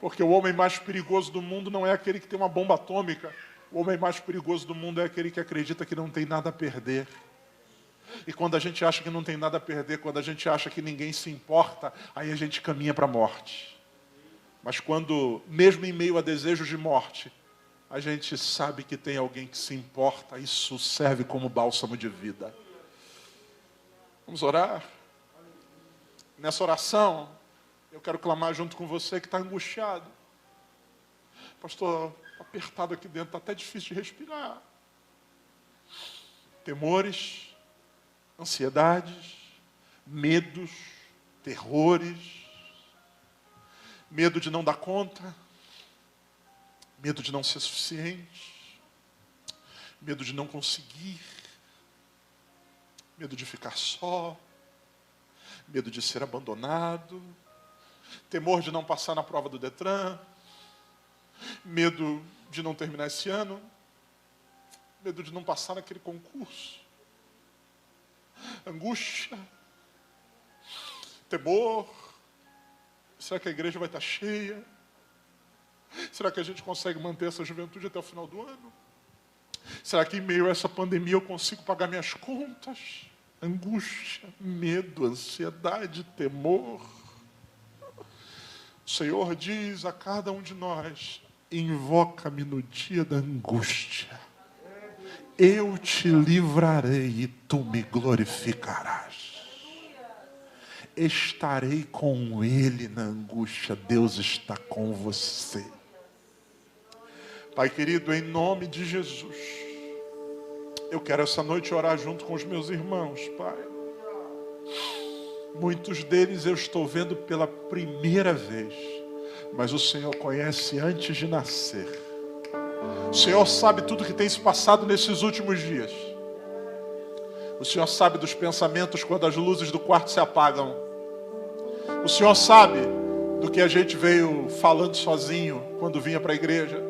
Porque o homem mais perigoso do mundo não é aquele que tem uma bomba atômica. O homem mais perigoso do mundo é aquele que acredita que não tem nada a perder. E quando a gente acha que não tem nada a perder, quando a gente acha que ninguém se importa, aí a gente caminha para a morte. Mas quando, mesmo em meio a desejos de morte, a gente sabe que tem alguém que se importa, isso serve como bálsamo de vida. Vamos orar? Nessa oração, eu quero clamar junto com você que está angustiado. Pastor, apertado aqui dentro, está até difícil de respirar. Temores, ansiedades, medos, terrores, medo de não dar conta, medo de não ser suficiente, medo de não conseguir, medo de ficar só, medo de ser abandonado, temor de não passar na prova do Detran, medo de não terminar esse ano, medo de não passar naquele concurso, angústia, temor. Será que a igreja vai estar cheia? Será que a gente consegue manter essa juventude até o final do ano? Será que em meio a essa pandemia eu consigo pagar minhas contas? Angústia, medo, ansiedade, temor. O Senhor diz a cada um de nós: invoca-me no dia da angústia. Eu te livrarei e tu me glorificarás. Estarei com ele na angústia. Deus está com você. Pai querido, em nome de Jesus, eu quero essa noite orar junto com os meus irmãos, Pai. Muitos deles eu estou vendo pela primeira vez, mas o Senhor conhece antes de nascer. O Senhor sabe tudo que tem se passado nesses últimos dias. O Senhor sabe dos pensamentos quando as luzes do quarto se apagam. O Senhor sabe do que a gente veio falando sozinho quando vinha para a igreja.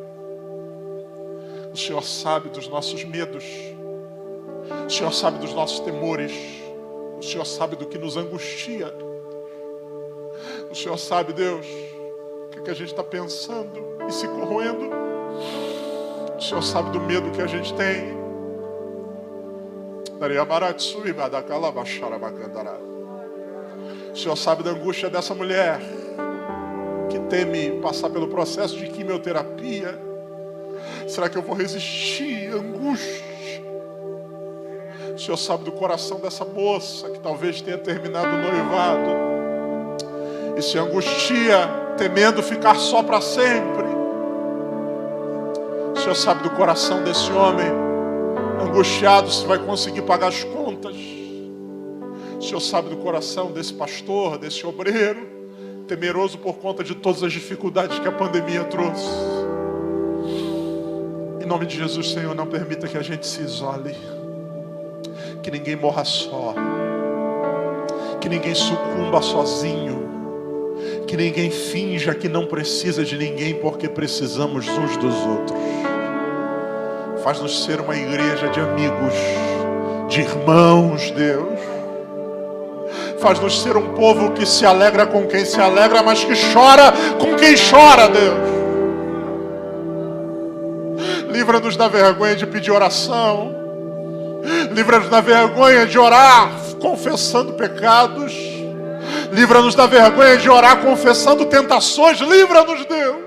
O Senhor sabe dos nossos medos. O Senhor sabe dos nossos temores. O Senhor sabe do que nos angustia. O Senhor sabe, Deus, o que a gente está pensando e se corroendo. O Senhor sabe do medo que a gente tem. O Senhor sabe da angústia dessa mulher que teme passar pelo processo de quimioterapia. Será que eu vou resistir à angústia? O Senhor sabe do coração dessa moça que talvez tenha terminado o noivado e se angustia, temendo ficar só para sempre. O Senhor sabe do coração desse homem, angustiado se vai conseguir pagar as contas. O Senhor sabe do coração desse pastor, desse obreiro, temeroso por conta de todas as dificuldades que a pandemia trouxe. Em nome de Jesus, Senhor, não permita que a gente se isole, que ninguém morra só, que ninguém sucumba sozinho, que ninguém finja que não precisa de ninguém, porque precisamos uns dos outros. Faz-nos ser uma igreja de amigos, de irmãos, Deus. Faz-nos ser um povo que se alegra com quem se alegra, mas que chora com quem chora, Deus. Livra-nos da vergonha de pedir oração. Livra-nos da vergonha de orar confessando pecados. Livra-nos da vergonha de orar confessando tentações. Livra-nos, Deus.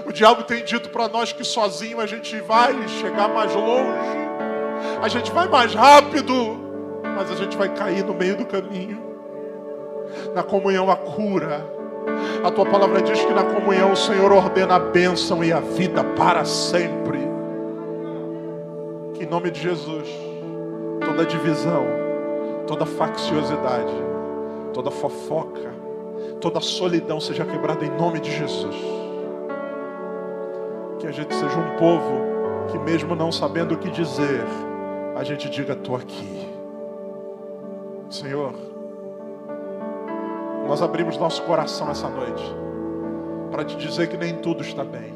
O diabo tem dito para nós que sozinho a gente vai chegar mais longe, a gente vai mais rápido, mas a gente vai cair no meio do caminho. Na comunhão a cura. A tua palavra diz que na comunhão o Senhor ordena a bênção e a vida para sempre. Que em nome de Jesus, toda divisão, toda facciosidade, toda fofoca, toda solidão seja quebrada em nome de Jesus. Que a gente seja um povo que, mesmo não sabendo o que dizer, a gente diga: estou aqui. Senhor, nós abrimos nosso coração essa noite para te dizer que nem tudo está bem.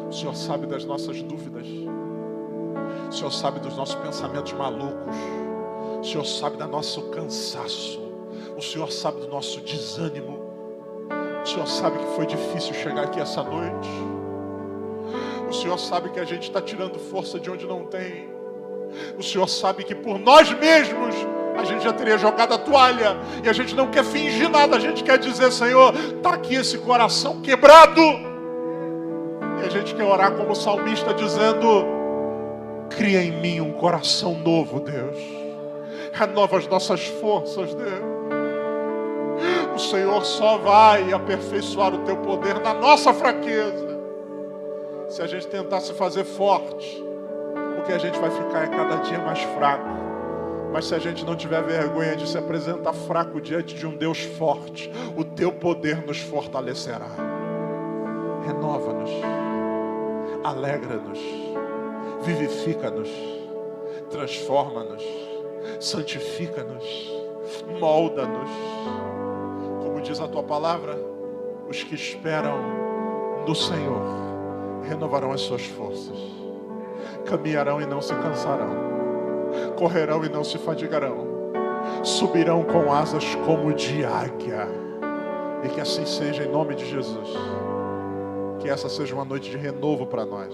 O Senhor sabe das nossas dúvidas. O Senhor sabe dos nossos pensamentos malucos. O Senhor sabe do nosso cansaço. O Senhor sabe do nosso desânimo. O Senhor sabe que foi difícil chegar aqui essa noite. O Senhor sabe que a gente está tirando força de onde não tem. O Senhor sabe que por nós mesmos a gente já teria jogado a toalha. E a gente não quer fingir nada. A gente quer dizer: Senhor, está aqui esse coração quebrado. E a gente quer orar como o salmista dizendo: cria em mim um coração novo, Deus. Renova as nossas forças, Deus. O Senhor só vai aperfeiçoar o teu poder na nossa fraqueza. Se a gente tentar se fazer forte, o que a gente vai ficar é cada dia mais fraco. Mas se a gente não tiver vergonha de se apresentar fraco diante de um Deus forte, o teu poder nos fortalecerá. Renova-nos, alegra-nos, vivifica-nos, transforma-nos, santifica-nos, molda-nos. Como diz a tua palavra, os que esperam no Senhor renovarão as suas forças, caminharão e não se cansarão, correrão e não se fadigarão, subirão com asas como de águia. E que assim seja em nome de Jesus. Que essa seja uma noite de renovo para nós.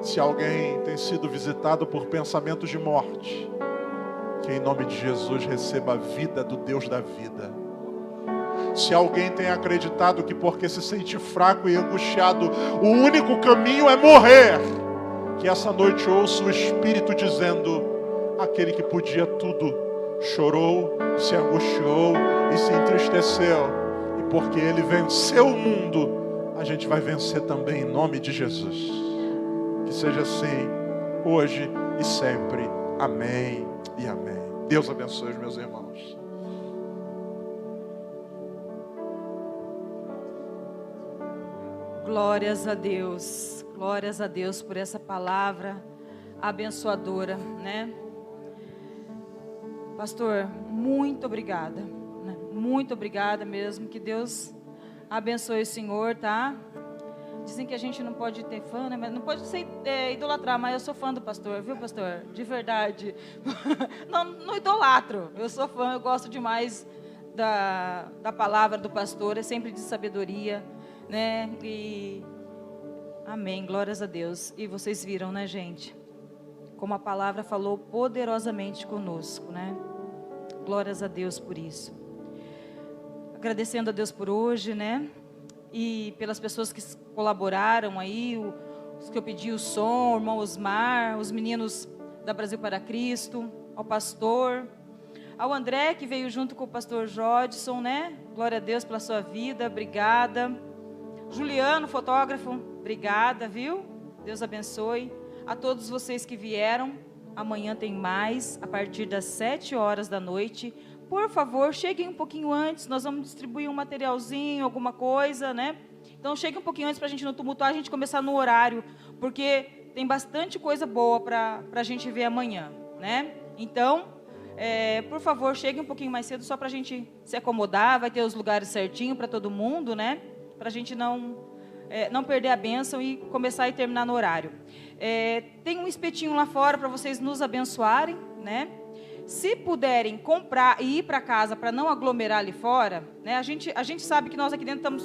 Se alguém tem sido visitado por pensamentos de morte, que em nome de Jesus receba a vida do Deus da vida. Se alguém tem acreditado que porque se sente fraco e angustiado, o único caminho é morrer, que essa noite ouça o Espírito dizendo: aquele que podia tudo, chorou, se angustiou e se entristeceu. E porque ele venceu o mundo, a gente vai vencer também em nome de Jesus. Que seja assim, hoje e sempre. Amém e amém. Deus abençoe os meus irmãos. Glórias a Deus por essa palavra abençoadora, né? Pastor, muito obrigada, né? Muito obrigada mesmo, que Deus abençoe o senhor, tá? Dizem que a gente não pode ter fã, né? Mas não pode ser idolatrar, mas eu sou fã do pastor, viu, pastor? De verdade. Não idolatro. Eu sou fã, eu gosto demais da palavra do pastor, é sempre de sabedoria, né? E amém, glórias a Deus. E vocês viram, né, gente? Como a palavra falou poderosamente conosco, né? Glórias a Deus por isso. Agradecendo a Deus por hoje, né? E pelas pessoas que colaboraram aí, os que eu pedi o som, o irmão Osmar, os meninos da Brasil para Cristo, ao pastor, ao André, que veio junto com o pastor Jodson, né? Glória a Deus pela sua vida, obrigada. Juliano, fotógrafo, obrigada, viu? Deus abençoe. A todos vocês que vieram, amanhã tem mais, a partir das 7 horas da noite. Por favor, cheguem um pouquinho antes, nós vamos distribuir um materialzinho, alguma coisa, né? Então, cheguem um pouquinho antes para a gente não tumultuar, a gente começar no horário, porque tem bastante coisa boa para a gente ver amanhã, né? Então, por favor, cheguem um pouquinho mais cedo, só para a gente se acomodar, vai ter os lugares certinho para todo mundo, né? Para a gente não perder a bênção e começar e terminar no horário. Tem um espetinho lá fora para vocês nos abençoarem, né? Se puderem comprar e ir para casa para não aglomerar ali fora, né? A gente sabe que nós aqui dentro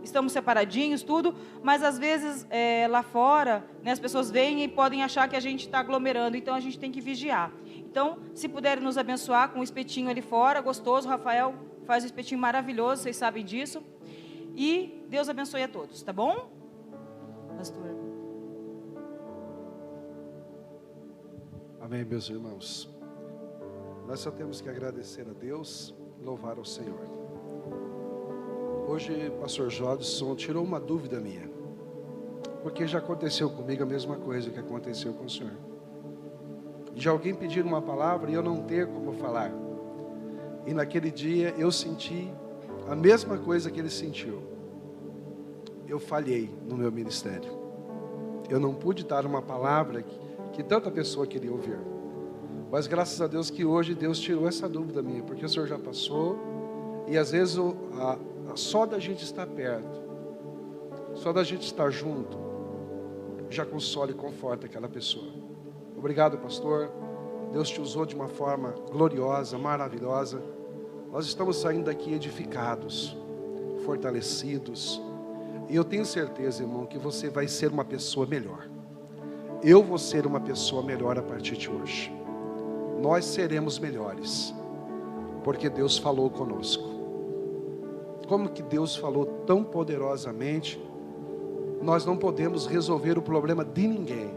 estamos separadinhos, tudo, mas às vezes lá fora, né, as pessoas vêm e podem achar que a gente está aglomerando, então a gente tem que vigiar. Então, se puderem nos abençoar com um espetinho ali fora, gostoso, o Rafael faz um espetinho maravilhoso, vocês sabem disso. E Deus abençoe a todos, tá bom? Pastor. Amém, meus irmãos. Nós só temos que agradecer a Deus, louvar ao Senhor. Hoje, pastor Jodson tirou uma dúvida minha, porque já aconteceu comigo a mesma coisa que aconteceu com o senhor. De alguém pedir uma palavra e eu não ter como falar. E naquele dia eu senti a mesma coisa que ele sentiu. Eu falhei no meu ministério. Eu não pude dar uma palavra que tanta pessoa queria ouvir. Mas graças a Deus que hoje Deus tirou essa dúvida minha, porque o Senhor já passou, e às vezes só da gente estar perto, só da gente estar junto, já consola e conforta aquela pessoa. Obrigado, pastor. Deus te usou de uma forma gloriosa, maravilhosa. Nós estamos saindo daqui edificados, fortalecidos, e eu tenho certeza, irmão, que você vai ser uma pessoa melhor. Eu vou ser uma pessoa melhor a partir de hoje. Nós seremos melhores, porque Deus falou conosco. Como que Deus falou tão poderosamente, nós não podemos resolver o problema de ninguém,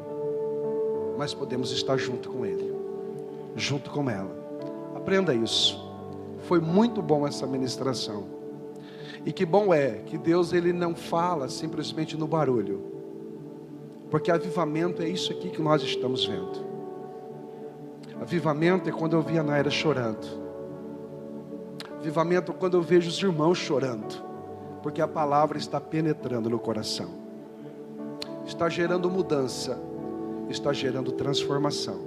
mas podemos estar junto com Ele, junto com ela. Aprenda isso. Foi muito bom essa ministração. E que bom é que Deus, Ele não fala simplesmente no barulho, porque avivamento é isso aqui que nós estamos vendo. Avivamento é quando eu vi a Naira chorando. Avivamento é quando eu vejo os irmãos chorando, porque a palavra está penetrando no coração, está gerando mudança, está gerando transformação.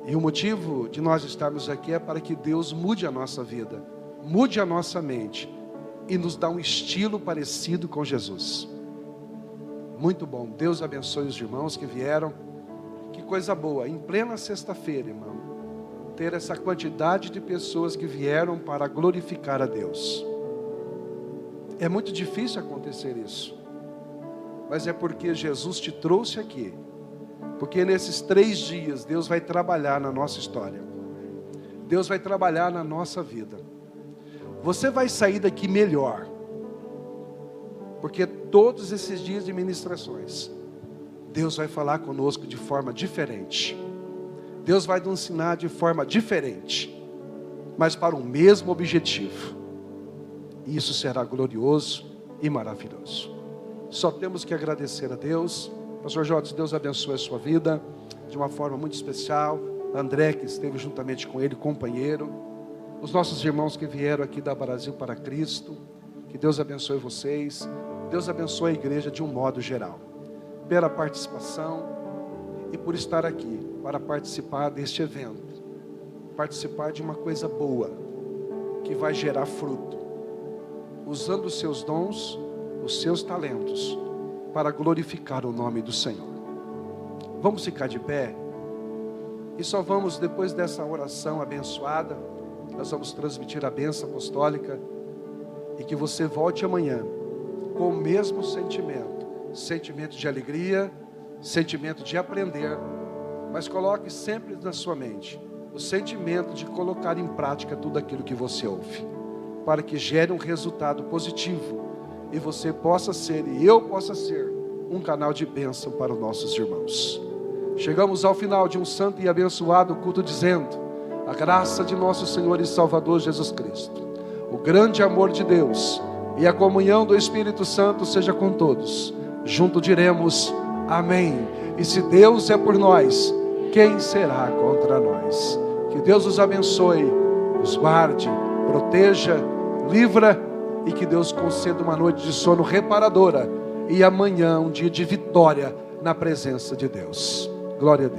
E o motivo de nós estarmos aqui é para que Deus mude a nossa vida, mude a nossa mente e nos dá um estilo parecido com Jesus. Muito bom. Deus abençoe os irmãos que vieram. Que coisa boa, em plena sexta-feira, irmão, ter essa quantidade de pessoas que vieram para glorificar a Deus. É muito difícil acontecer isso, mas é porque Jesus te trouxe aqui, porque nesses 3 dias Deus vai trabalhar na nossa história, Deus vai trabalhar na nossa vida. Você vai sair daqui melhor, porque todos esses dias de ministrações, Deus vai falar conosco de forma diferente. Deus vai nos ensinar de forma diferente, mas para o mesmo objetivo. E isso será glorioso e maravilhoso. Só temos que agradecer a Deus. Pastor Jorge, Deus abençoe a sua vida de uma forma muito especial. André, que esteve juntamente com ele, companheiro. Os nossos irmãos que vieram aqui da Brasil para Cristo. Que Deus abençoe vocês. Deus abençoe a igreja de um modo geral. Pela participação e por estar aqui para participar deste evento, participar de uma coisa boa que vai gerar fruto, usando os seus dons, os seus talentos para glorificar o nome do Senhor. Vamos ficar de pé e só vamos, depois dessa oração abençoada, nós vamos transmitir a bênção apostólica e que você volte amanhã com o mesmo sentimento, sentimento de alegria, sentimento de aprender, mas coloque sempre na sua mente o sentimento de colocar em prática tudo aquilo que você ouve, para que gere um resultado positivo e você possa ser, e eu possa ser, um canal de bênção para os nossos irmãos. Chegamos ao final de um santo e abençoado culto dizendo: a graça de nosso Senhor e Salvador Jesus Cristo, o grande amor de Deus e a comunhão do Espírito Santo seja com todos. Junto diremos amém. E se Deus é por nós, quem será contra nós? Que Deus os abençoe, os guarde, proteja, livra, e que Deus conceda uma noite de sono reparadora e amanhã um dia de vitória na presença de Deus. Glória a Deus.